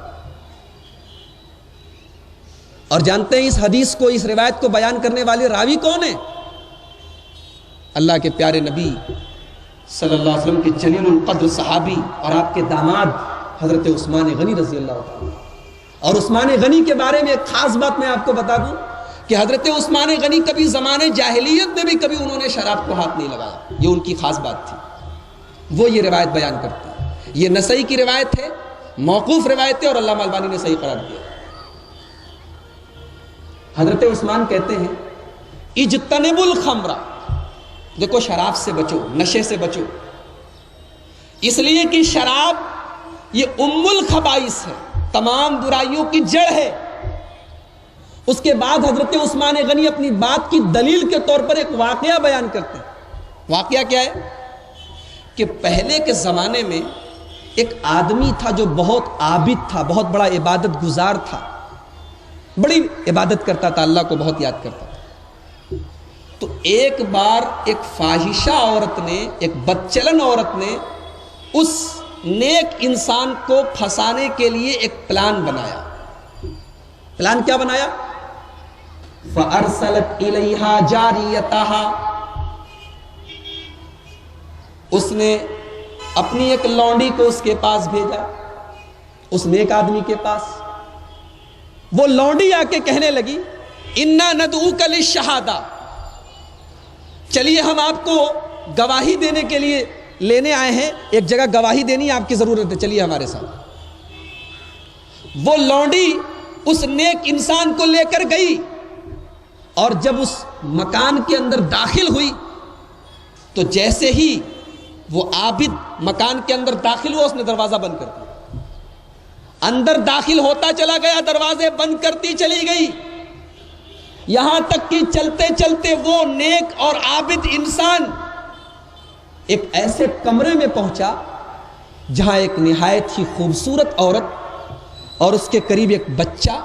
اور جانتے ہیں اس حدیث کو, اس روایت کو بیان کرنے والے راوی کون ہیں؟ اللہ کے پیارے نبی صلی اللہ علیہ وسلم کے جلیل القدر صحابی اور آپ کے داماد حضرت عثمان غنی رضی اللہ تعالیٰ. اور عثمان غنی کے بارے میں ایک خاص بات میں آپ کو بتا دوں کہ حضرت عثمان غنی کبھی زمانے جاہلیت میں بھی کبھی انہوں نے شراب کو ہاتھ نہیں لگایا. یہ ان کی خاص بات تھی. وہ یہ روایت بیان کرتے ہیں. یہ نسائی کی روایت ہے, موقوف روایت ہے, اور علامہ البانی نے صحیح قرار دیا. حضرت عثمان کہتے ہیں, اجتنبوا الخمر, دیکھو شراب سے بچو, نشے سے بچو, اس لیے کہ شراب یہ ام الخبائث ہے, تمام برائیوں کی جڑ ہے. اس کے بعد حضرت عثمان غنی اپنی بات کی دلیل کے طور پر ایک واقعہ بیان کرتے ہیں. واقعہ کیا ہے کہ پہلے کے زمانے میں ایک آدمی تھا جو بہت عابد تھا, بہت بڑا عبادت گزار تھا, بڑی عبادت کرتا تھا, اللہ کو بہت یاد کرتا تھا. تو ایک بار ایک فاحشہ عورت نے, ایک بدچلن عورت نے اس نیک انسان کو پھنسانے کے لیے ایک پلان بنایا. پلان کیا بنایا؟ فَأَرْسَلَتْ إِلَيْهَا جَارِيَتَهَا, اس نے اپنی ایک لونڈی کو اس کے پاس بھیجا, اس نیک آدمی کے پاس. وہ لونڈی آ کے کہنے لگی, اِنَّا نَدْعُوكَ لِلشَّهَادَةِ, چلیے ہم آپ کو گواہی دینے کے لیے لینے آئے ہیں, ایک جگہ گواہی دینی آپ کی ضرورت ہے, چلیے ہمارے ساتھ. وہ لونڈی اس نیک انسان کو لے کر گئی, اور جب اس مکان کے اندر داخل ہوئی تو جیسے ہی وہ عابد مکان کے اندر داخل ہوا, اس نے دروازہ بند کر دیا. اندر داخل ہوتا چلا گیا, دروازے بند کرتی چلی گئی, یہاں تک کہ چلتے چلتے وہ نیک اور عابد انسان ایک ایسے کمرے میں پہنچا جہاں ایک نہایت ہی خوبصورت عورت اور اس کے قریب ایک بچہ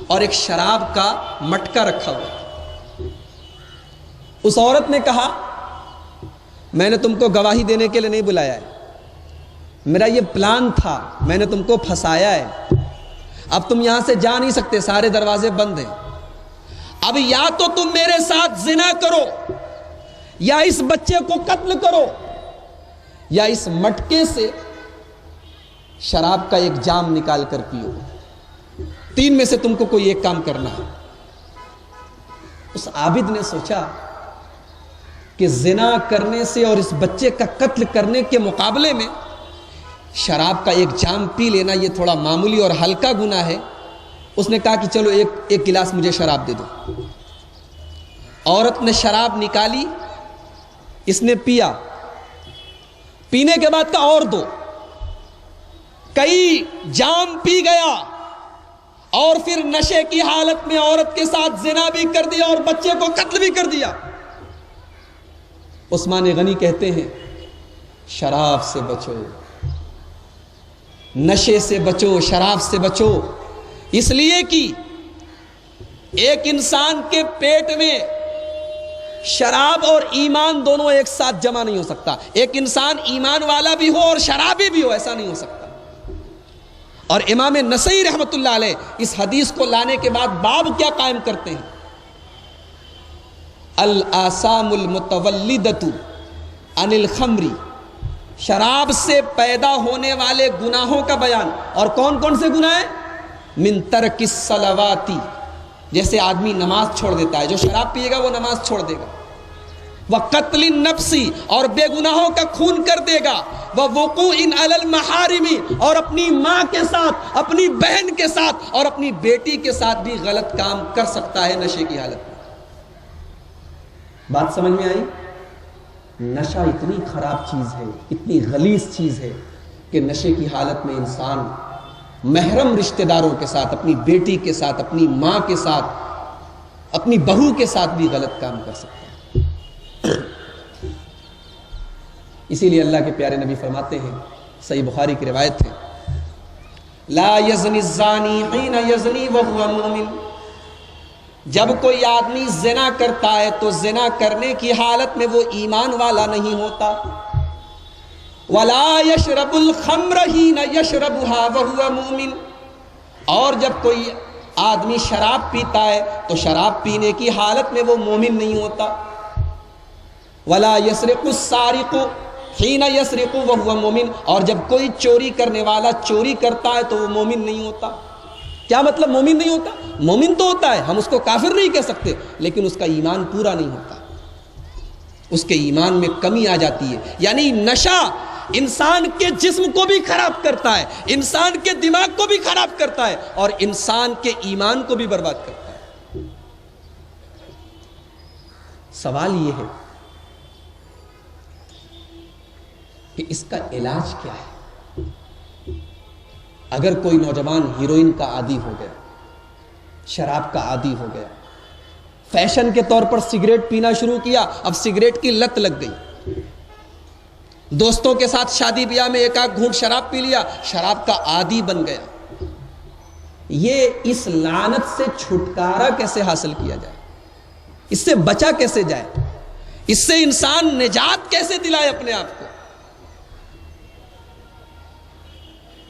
اور ایک شراب کا مٹکا رکھا ہوا. اس عورت نے کہا, میں نے تم کو گواہی دینے کے لیے نہیں بلایا ہے, میرا یہ پلان تھا، میں نے تم کو پھنسایا ہے، اب تم یہاں سے جا نہیں سکتے، سارے دروازے بند ہیں، اب یا تو تم میرے ساتھ زنا کرو، یا اس بچے کو قتل کرو، یا اس مٹکے سے شراب کا ایک جام نکال کر پیو، تین میں سے تم کو کوئی ایک کام کرنا ہے۔ اس عابد نے سوچا کہ زنا کرنے سے اور اس بچے کا قتل کرنے کے مقابلے میں شراب کا ایک جام پی لینا یہ تھوڑا معمولی اور ہلکا گناہ ہے۔ اس نے کہا کہ چلو ایک گلاس مجھے شراب دے دو۔ عورت نے شراب نکالی، اس نے پیا، پینے کے بعد کہا اور دو، کئی جام پی گیا، اور پھر نشے کی حالت میں عورت کے ساتھ زنا بھی کر دیا اور بچے کو قتل بھی کر دیا۔ عثمان غنی کہتے ہیں شراب سے بچو، نشے سے بچو، شراب سے بچو، اس لیے کہ ایک انسان کے پیٹ میں شراب اور ایمان دونوں ایک ساتھ جمع نہیں ہو سکتا۔ ایک انسان ایمان والا بھی ہو اور شرابی بھی ہو، ایسا نہیں ہو سکتا۔ اور امام نسائی رحمت اللہ علیہ اس حدیث کو لانے کے بعد باب کیا قائم کرتے ہیں؟ الآثام المتولدۃ عن الخمر، شراب سے پیدا ہونے والے گناہوں کا بیان۔ اور کون کون سے گناہ ہیں؟ من ترک الصلوات، جیسے آدمی نماز چھوڑ دیتا ہے، جو شراب پیے گا وہ نماز چھوڑ دے گا۔ وقتل النفس، اور بے گناہوں کا خون کر دے گا۔ ووقوع علی المحارم، اور اپنی ماں کے ساتھ، اپنی بہن کے ساتھ اور اپنی بیٹی کے ساتھ بھی غلط کام کر سکتا ہے نشے کی حالت میں۔ بات سمجھ میں آئی؟ نشہ اتنی خراب چیز ہے، اتنی غلیظ چیز ہے کہ نشے کی حالت میں انسان محرم رشتہ داروں کے ساتھ، اپنی بیٹی کے ساتھ، اپنی ماں کے ساتھ، اپنی بہو کے ساتھ بھی غلط کام کر سکتا ہے۔ اسی لیے اللہ کے پیارے نبی فرماتے ہیں، صحیح بخاری کی روایت ہے، لا یزنی الزانی حین یزنی وہو مؤمن، جب کوئی آدمی زنا کرتا ہے تو زنا کرنے کی حالت میں وہ ایمان والا نہیں ہوتا۔ ولا یشرب الخمر حین یشربها وہو مؤمن، اور جب کوئی آدمی شراب پیتا ہے تو شراب پینے کی حالت میں وہ مومن نہیں ہوتا۔ ولا یسرق السارق حین یسرق وہو مومن، اور جب کوئی چوری کرنے والا چوری کرتا ہے تو وہ مومن نہیں ہوتا۔ کیا مطلب مومن نہیں ہوتا؟ مومن تو ہوتا ہے، ہم اس کو کافر نہیں کہہ سکتے، لیکن اس کا ایمان پورا نہیں ہوتا، اس کے ایمان میں کمی آ جاتی ہے۔ یعنی نشہ انسان کے جسم کو بھی خراب کرتا ہے، انسان کے دماغ کو بھی خراب کرتا ہے، اور انسان کے ایمان کو بھی برباد کرتا ہے۔ سوال یہ ہے کہ اس کا علاج کیا ہے؟ اگر کوئی نوجوان ہیروئن کا عادی ہو گیا، شراب کا عادی ہو گیا، فیشن کے طور پر سگریٹ پینا شروع کیا، اب سگریٹ کی لت لگ گئی، دوستوں کے ساتھ شادی بیاہ میں ایک آدھ گھونٹ شراب پی لیا، شراب کا عادی بن گیا، یہ اس لعنت سے چھٹکارا کیسے حاصل کیا جائے؟ اس سے بچا کیسے جائے؟ اس سے انسان نجات کیسے دلائے اپنے آپ کو؟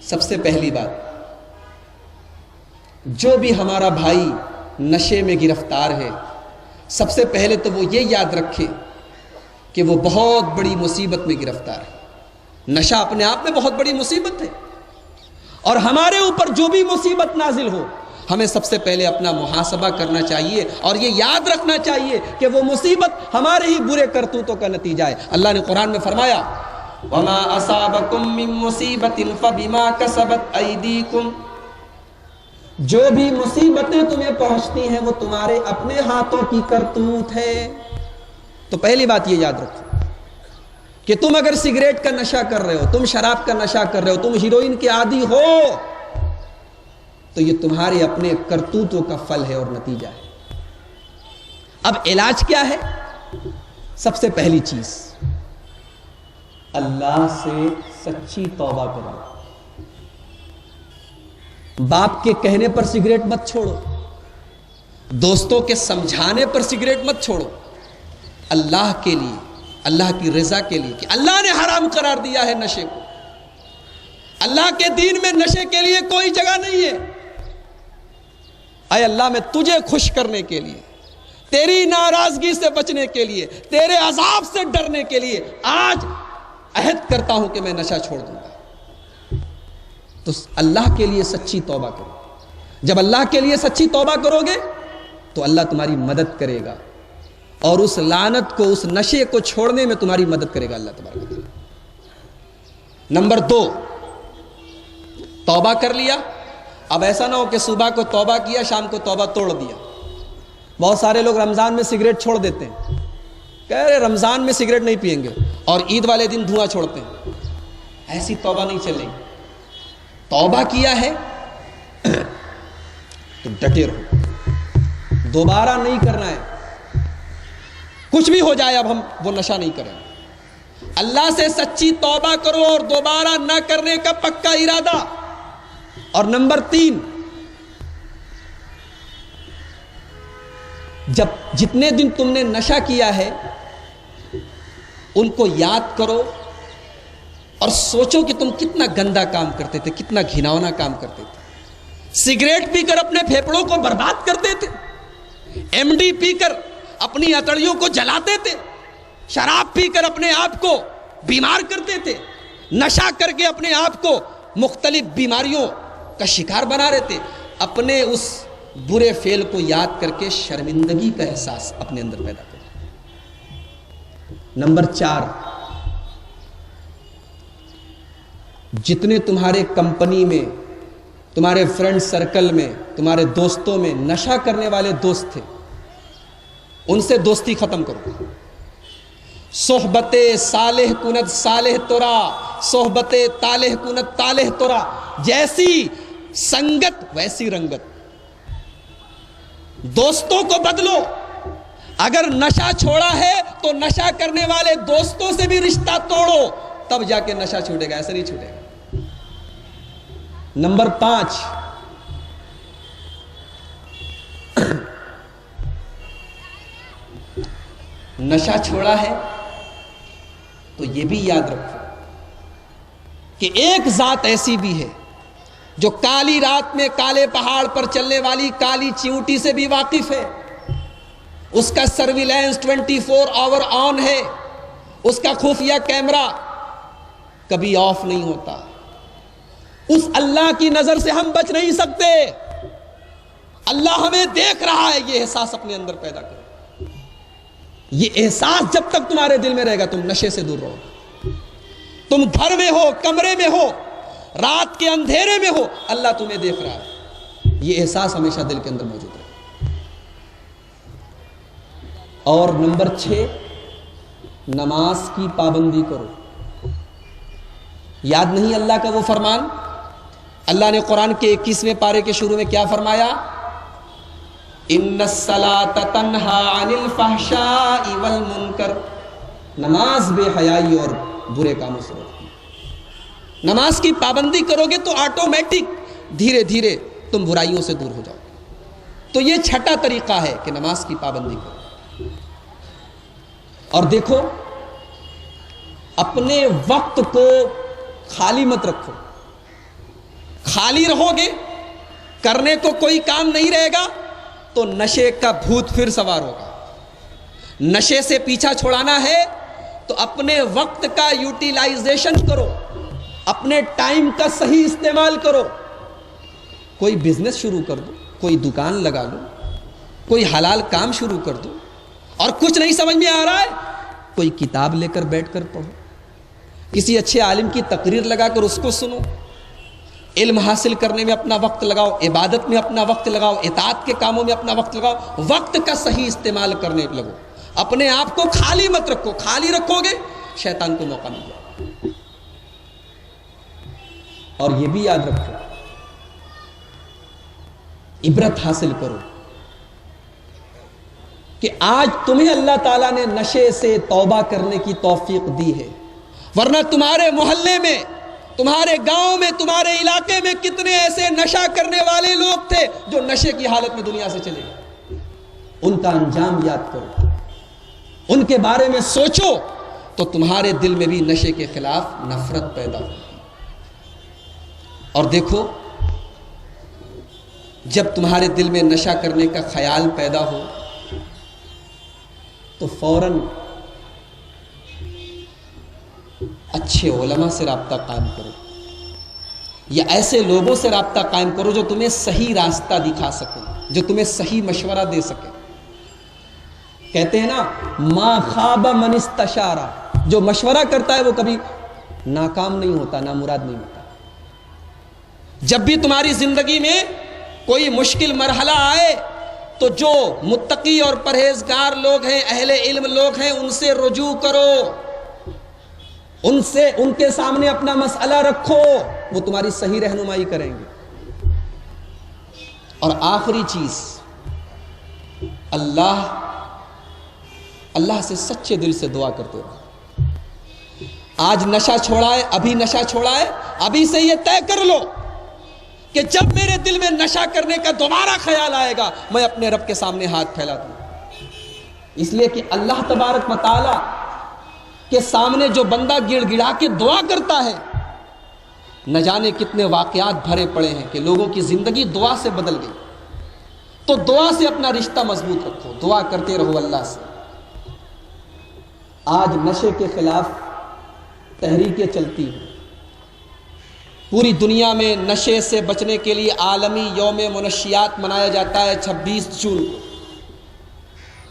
سب سے پہلی بات، جو بھی ہمارا بھائی نشے میں گرفتار ہے، سب سے پہلے تو وہ یہ یاد رکھے کہ وہ بہت بڑی مصیبت میں گرفتار ہے۔ نشہ اپنے آپ میں بہت بڑی مصیبت ہے، اور ہمارے اوپر جو بھی مصیبت نازل ہو، ہمیں سب سے پہلے اپنا محاسبہ کرنا چاہیے، اور یہ یاد رکھنا چاہیے کہ وہ مصیبت ہمارے ہی برے کرتوتوں کا نتیجہ ہے۔ اللہ نے قرآن میں فرمایا، وَمَا أَصَابَكُم مِّن مُّصِيبَةٍ فَبِمَا كَسَبَتْ أَيْدِيكُمْ، جو بھی مصیبتیں تمہیں پہنچتی ہیں وہ تمہارے اپنے ہاتھوں کی کرتوت ہے۔ تو پہلی بات یہ یاد رکھو کہ تم اگر سگریٹ کا نشہ کر رہے ہو، تم شراب کا نشہ کر رہے ہو، تم ہیروئن کے عادی ہو، تو یہ تمہارے اپنے کرتوتوں کا پھل ہے اور نتیجہ ہے۔ اب علاج کیا ہے؟ سب سے پہلی چیز، اللہ سے سچی توبہ کرو۔ باپ کے کہنے پر سگریٹ مت چھوڑو، دوستوں کے سمجھانے پر سگریٹ مت چھوڑو، اللہ کے لیے، اللہ کی رضا کے لیے، کہ اللہ نے حرام قرار دیا ہے نشے کو، اللہ کے دین میں نشے کے لیے کوئی جگہ نہیں ہے۔ اے اللہ میں تجھے خوش کرنے کے لیے، تیری ناراضگی سے بچنے کے لیے، تیرے عذاب سے ڈرنے کے لیے آج عہد کرتا ہوں کہ میں نشہ چھوڑ دوں گا۔ تو اللہ کے لیے سچی توبہ کرو۔ جب اللہ کے لیے سچی توبہ کرو گے تو اللہ تمہاری مدد کرے گا، اور اس لعنت کو، اس نشے کو چھوڑنے میں تمہاری مدد کرے گا اللہ تبارک و تعالیٰ۔ نمبر 2، توبہ کر لیا، اب ایسا نہ ہو کہ صبح کو توبہ کیا، شام کو توبہ توڑ دیا۔ بہت سارے لوگ رمضان میں سگریٹ چھوڑ دیتے ہیں، کہہ رہے رمضان میں سگریٹ نہیں پئیں گے، اور عید والے دن دھواں چھوڑتے ہیں۔ ایسی توبہ نہیں چلے گی۔ توبہ کیا ہے تو ڈٹے رہو، دوبارہ نہیں کرنا ہے۔ کچھ بھی ہو جائے اب ہم وہ نشہ نہیں کریں گے۔ اللہ سے سچی توبہ کرو اور دوبارہ نہ کرنے کا پکا ارادہ۔ اور نمبر 3، جب جتنے دن تم نے نشہ کیا ہے ان کو یاد کرو اور سوچو کہ تم کتنا گندا کام کرتے تھے، کتنا گھناؤنا کام کرتے تھے۔ سگریٹ پی کر اپنے پھیپڑوں کو برباد کرتے تھے، ایم ڈی پی کر اپنی اتڑیوں کو جلاتے تھے، شراب پی کر اپنے آپ کو بیمار کرتے تھے، نشہ کر کے اپنے آپ کو مختلف بیماریوں کا شکار بنا رہے تھے۔ اپنے اس برے فعل کو یاد کر کے شرمندگی کا احساس اپنے اندر پیدا کرو۔ نمبر 4، جتنے تمہارے کمپنی میں، تمہارے فرینڈ سرکل میں، تمہارے دوستوں میں نشہ کرنے والے دوست تھے، ان سے دوستی ختم کرو۔ صحبت صالح کند صالح ترا، صحبت طالح کند طالح ترا، جیسی سنگت ویسی رنگت۔ دوستوں کو بدلو۔ اگر نشہ چھوڑا ہے تو نشہ کرنے والے دوستوں سے بھی رشتہ توڑو، تب جا کے نشہ چھوٹے گا، ایسا نہیں چھوٹے گا۔ نمبر 5، نشہ چھوڑا ہے تو یہ بھی یاد رکھو کہ ایک ذات ایسی بھی ہے جو کالی رات میں کالے پہاڑ پر چلنے والی کالی چیونٹی سے بھی واقف ہے۔ اس کا سرویلنس 24 آور آن ہے، اس کا خفیہ کیمرہ کبھی آف نہیں ہوتا۔ اس اللہ کی نظر سے ہم بچ نہیں سکتے۔ اللہ ہمیں دیکھ رہا ہے، یہ احساس اپنے اندر پیدا کرو۔ یہ احساس جب تک تمہارے دل میں رہے گا تم نشے سے دور رہو گے۔ تم گھر میں ہو، کمرے میں ہو، رات کے اندھیرے میں ہو، اللہ تمہیں دیکھ رہا ہے۔ یہ احساس ہمیشہ دل کے اندر موجود ہے۔ اور نمبر 6، نماز کی پابندی کرو۔ یاد نہیں اللہ کا وہ فرمان؟ اللہ نے قرآن کے 21ویں پارے کے شروع میں کیا فرمایا؟ ان الصلاۃ تنہا عن الفحشاء والمنکر، نماز بے حیائی اور برے کاموں سے روکتی ہے۔ نماز کی پابندی کرو گے تو آٹومیٹک دھیرے دھیرے تم برائیوں سے دور ہو جاؤ گے۔ تو یہ چھٹا طریقہ ہے کہ نماز کی پابندی کرو۔ اور دیکھو، اپنے وقت کو خالی مت رکھو۔ خالی رہو گے، کرنے کو کوئی کام نہیں رہے گا تو نشے کا بھوت پھر سوار ہوگا۔ نشے سے پیچھا چھڑانا ہے تو اپنے وقت کا یوٹیلائزیشن کرو، اپنے ٹائم کا صحیح استعمال کرو۔ کوئی بزنس شروع کر دو، کوئی دکان لگا لو، کوئی حلال کام شروع کر دو۔ اور کچھ نہیں سمجھ میں آ رہا ہے، کوئی کتاب لے کر بیٹھ کر پڑھو، کسی اچھے عالم کی تقریر لگا کر اس کو سنو، علم حاصل کرنے میں اپنا وقت لگاؤ، عبادت میں اپنا وقت لگاؤ، اطاعت کے کاموں میں اپنا وقت لگاؤ۔ وقت کا صحیح استعمال کرنے لگو، اپنے آپ کو خالی مت رکھو۔ خالی رکھو گے شیطان کو موقع مل جائے۔ اور یہ بھی یاد رکھو، عبرت حاصل کرو کہ آج تمہیں اللہ تعالیٰ نے نشے سے توبہ کرنے کی توفیق دی ہے، ورنہ تمہارے محلے میں، تمہارے گاؤں میں، تمہارے علاقے میں کتنے ایسے نشہ کرنے والے لوگ تھے جو نشے کی حالت میں دنیا سے چلے گئے۔ ان کا انجام یاد کرو، ان کے بارے میں سوچو تو تمہارے دل میں بھی نشے کے خلاف نفرت پیدا ہوگی۔ اور دیکھو جب تمہارے دل میں نشہ کرنے کا خیال پیدا ہو تو فوراً اچھے علماء سے رابطہ قائم کرو یا ایسے لوگوں سے رابطہ قائم کرو جو تمہیں صحیح راستہ دکھا سکیں، جو تمہیں صحیح مشورہ دے سکیں۔ کہتے ہیں نا ما خاب من استشارہ، جو مشورہ کرتا ہے وہ کبھی ناکام نہیں ہوتا، نامراد نہیں ہوتا۔ جب بھی تمہاری زندگی میں کوئی مشکل مرحلہ آئے تو جو متقی اور پرہیزگار لوگ ہیں، اہل علم لوگ ہیں، ان سے رجوع کرو، ان کے سامنے اپنا مسئلہ رکھو، وہ تمہاری صحیح رہنمائی کریں گے۔ اور آخری چیز، اللہ سے سچے دل سے دعا کرتے رہو۔ آج نشہ چھوڑا ہے، ابھی نشہ چھوڑا ہے، ابھی سے یہ طے کر لو کہ جب میرے دل میں نشہ کرنے کا دوبارہ خیال آئے گا میں اپنے رب کے سامنے ہاتھ پھیلا دوں۔ اس لیے کہ اللہ تبارک و تعالی کے سامنے جو بندہ گڑ گڑا کے دعا کرتا ہے، نہ جانے کتنے واقعات بھرے پڑے ہیں کہ لوگوں کی زندگی دعا سے بدل گئی۔ تو دعا سے اپنا رشتہ مضبوط رکھو، دعا کرتے رہو اللہ سے۔ آج نشے کے خلاف تحریکیں چلتی ہیں، پوری دنیا میں نشے سے بچنے کے لیے عالمی یوم منشیات منایا جاتا ہے 26 جون کو۔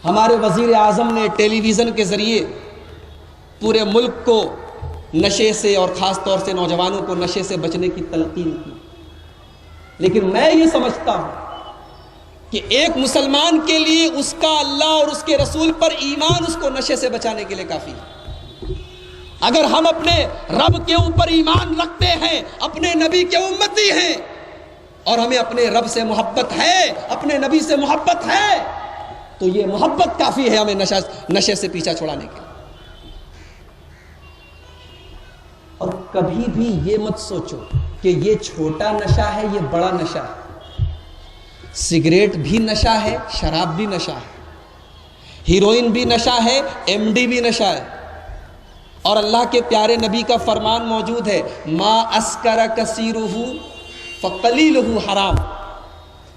ہمارے وزیر اعظم نے ٹیلی ویژن کے ذریعے پورے ملک کو نشے سے اور خاص طور سے نوجوانوں کو نشے سے بچنے کی تلقین کی۔ لیکن میں یہ سمجھتا ہوں کہ ایک مسلمان کے لیے اس کا اللہ اور اس کے رسول پر ایمان اس کو نشے سے بچانے کے لیے کافی ہے۔ اگر ہم اپنے رب کے اوپر ایمان رکھتے ہیں، اپنے نبی کے امتی ہیں، اور ہمیں اپنے رب سے محبت ہے، اپنے نبی سے محبت ہے، تو یہ محبت کافی ہے ہمیں نشے سے پیچھا چھڑانے کے لیے۔ اور کبھی بھی یہ مت سوچو کہ یہ چھوٹا نشہ ہے، یہ بڑا نشہ ہے۔ سگریٹ بھی نشہ ہے، شراب بھی نشہ ہے، ہیروئن بھی نشہ ہے، ایم ڈی بھی نشہ ہے۔ اور اللہ کے پیارے نبی کا فرمان موجود ہے، ما اسکر کثیرہ فقلیلہ حرام۔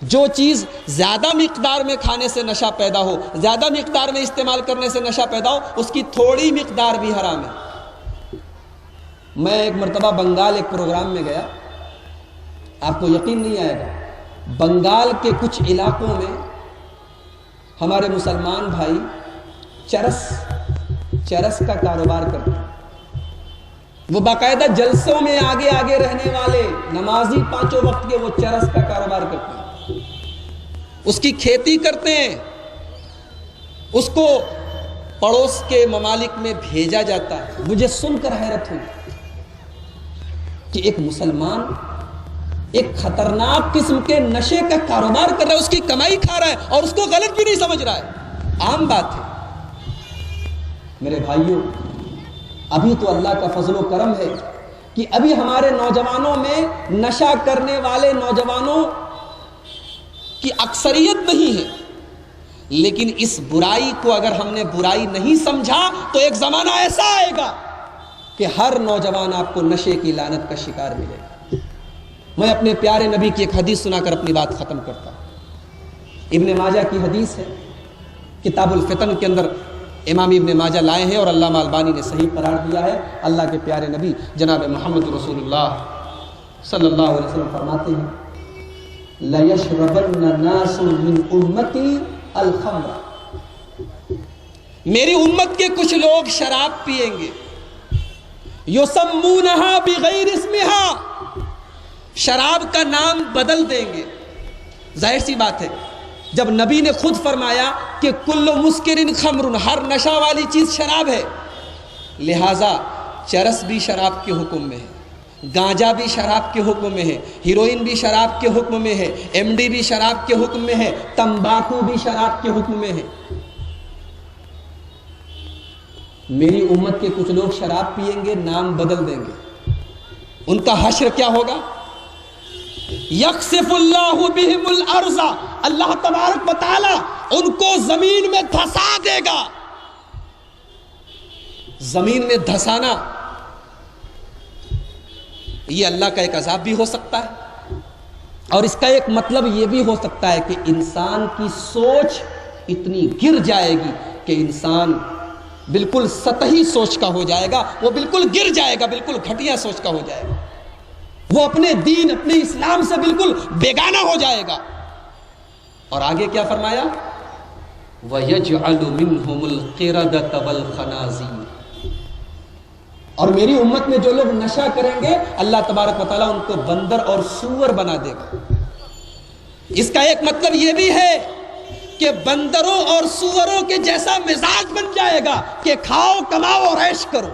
جو چیز زیادہ مقدار میں کھانے سے نشہ پیدا ہو، زیادہ مقدار میں استعمال کرنے سے نشہ پیدا ہو، اس کی تھوڑی مقدار بھی حرام ہے۔ میں ایک مرتبہ بنگال ایک پروگرام میں گیا، آپ کو یقین نہیں آئے گا، بنگال کے کچھ علاقوں میں ہمارے مسلمان بھائی چرس کا کاروبار کرتے ہیں۔ وہ باقاعدہ جلسوں میں آگے آگے رہنے والے نمازی 5 وقت کے، وہ چرس کا کاروبار کرتے ہیں، اس کی کھیتی کرتے ہیں، اس کو پڑوس کے ممالک میں بھیجا جاتا ہے۔ مجھے سن کر حیرت ہوئی کہ ایک مسلمان ایک خطرناک قسم کے نشے کا کاروبار کر رہا ہے، اس کی کمائی کھا رہا ہے اور اس کو غلط بھی نہیں سمجھ رہا ہے، عام بات ہے۔ میرے بھائیوں، ابھی تو اللہ کا فضل و کرم ہے کہ ابھی ہمارے نوجوانوں میں نشہ کرنے والے نوجوانوں کی اکثریت نہیں ہے، لیکن اس برائی کو اگر ہم نے برائی نہیں سمجھا تو ایک زمانہ ایسا آئے گا کہ ہر نوجوان آپ کو نشے کی لعنت کا شکار ملے گا۔ میں اپنے پیارے نبی کی ایک حدیث سنا کر اپنی بات ختم کرتا ہوں۔ ابن ماجہ کی حدیث ہے، کتاب الفتن کے اندر امام ابن ماجہ لائے ہیں اور علامہ البانی نے صحیح قرار دیا ہے۔ اللہ کے پیارے نبی جناب محمد رسول اللہ صلی اللہ علیہ وسلم فرماتے ہیں، لَيَشْرَبَنَّ نَاسٌ مِّنْ أُمَّتِي الْخَمْرَ، میری امت کے کچھ لوگ شراب پیئیں گے، يُسَمُّونَهَا بِغَيْرِ اسْمِهَا، شراب کا نام بدل دیں گے۔ ظاہر سی بات ہے، جب نبی نے خود فرمایا کہ کل مسکرن خمر، ہر نشہ والی چیز شراب ہے، لہٰذا چرس بھی شراب کے حکم میں ہے، گانجا بھی شراب کے حکم میں ہے، ہیروئن بھی شراب کے حکم میں ہے، ایم ڈی بھی شراب کے حکم میں ہے، تمباکو بھی شراب کے حکم میں ہے۔ میری امت کے کچھ لوگ شراب پیئیں گے، نام بدل دیں گے، ان کا حشر کیا ہوگا؟ یخسف اللہ بہم الارض، اللہ تبارک و تعالی ان کو زمین میں دھسا دے گا۔ زمین میں دھسانا یہ اللہ کا ایک عذاب بھی ہو سکتا ہے، اور اس کا ایک مطلب یہ بھی ہو سکتا ہے کہ انسان کی سوچ اتنی گر جائے گی کہ انسان بالکل سطحی سوچ کا ہو جائے گا، وہ بالکل گر جائے گا، بالکل گھٹیا سوچ کا ہو جائے گا، وہ اپنے دین اپنے اسلام سے بالکل بیگانہ ہو جائے گا۔ اور آگے کیا فرمایا؟ وَيَجْعَلُ مِنْهُمُ الْقِرَدَةَ وَالْخَنَازِيرَ، اور میری امت میں جو لوگ نشہ کریں گے اللہ تبارک و تعالیٰ ان کو بندر اور سور بنا دے گا۔ اس کا ایک مطلب یہ بھی ہے کہ بندروں اور سوروں کے جیسا مزاج بن جائے گا کہ کھاؤ کماؤ اور عیش کرو۔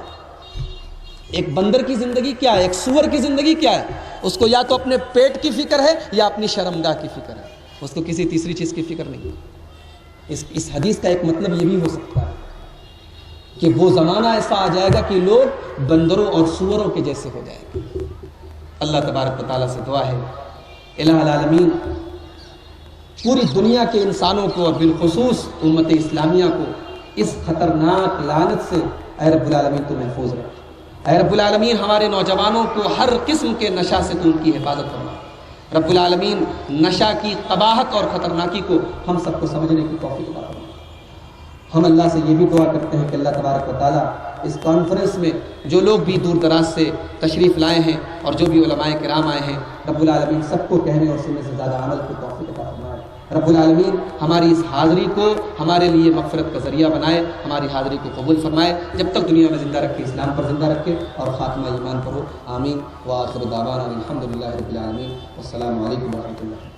ایک بندر کی زندگی کیا ہے، ایک سور کی زندگی کیا ہے؟ اس کو یا تو اپنے پیٹ کی فکر ہے یا اپنی شرمگاہ کی فکر ہے، اس کو کسی تیسری چیز کی فکر نہیں۔ اس حدیث کا ایک مطلب یہ بھی ہو سکتا ہے کہ وہ زمانہ ایسا آ جائے گا کہ لوگ بندروں اور سوروں کے جیسے ہو جائیں گے۔ اللہ تبارک و تعالیٰ سے دعا ہے الہ العالمین پوری دنیا کے انسانوں کو اور بالخصوص امت اسلامیہ کو اس خطرناک لعنت سے اے رب العالمین تو محفوظ رکھ۔ اے رب العالمین ہمارے نوجوانوں کو ہر قسم کے نشہ سے تو ان کی حفاظت فرما۔ رب العالمین نشہ کی قباحت اور خطرناکی کو ہم سب کو سمجھنے کی توفیق عطا فرما۔ ہم اللہ سے یہ بھی دعا کرتے ہیں کہ اللہ تبارک و تعالیٰ اس کانفرنس میں جو لوگ بھی دور دراز سے تشریف لائے ہیں اور جو بھی علماء کرام آئے ہیں، رب العالمین سب کو کہنے اور سننے سے زیادہ عمل کی توفیق عطا فرمائے۔ رب العالمین ہماری اس حاضری کو ہمارے لیے مغفرت کا ذریعہ بنائے، ہماری حاضری کو قبول فرمائے، جب تک دنیا میں زندہ رکھے اسلام پر زندہ رکھے اور خاتمہ ایمان پر ہو۔ آمین۔ وآخر دعوانا الحمدللہ رب العالمین، والسلام علیکم ورحمۃ اللہ۔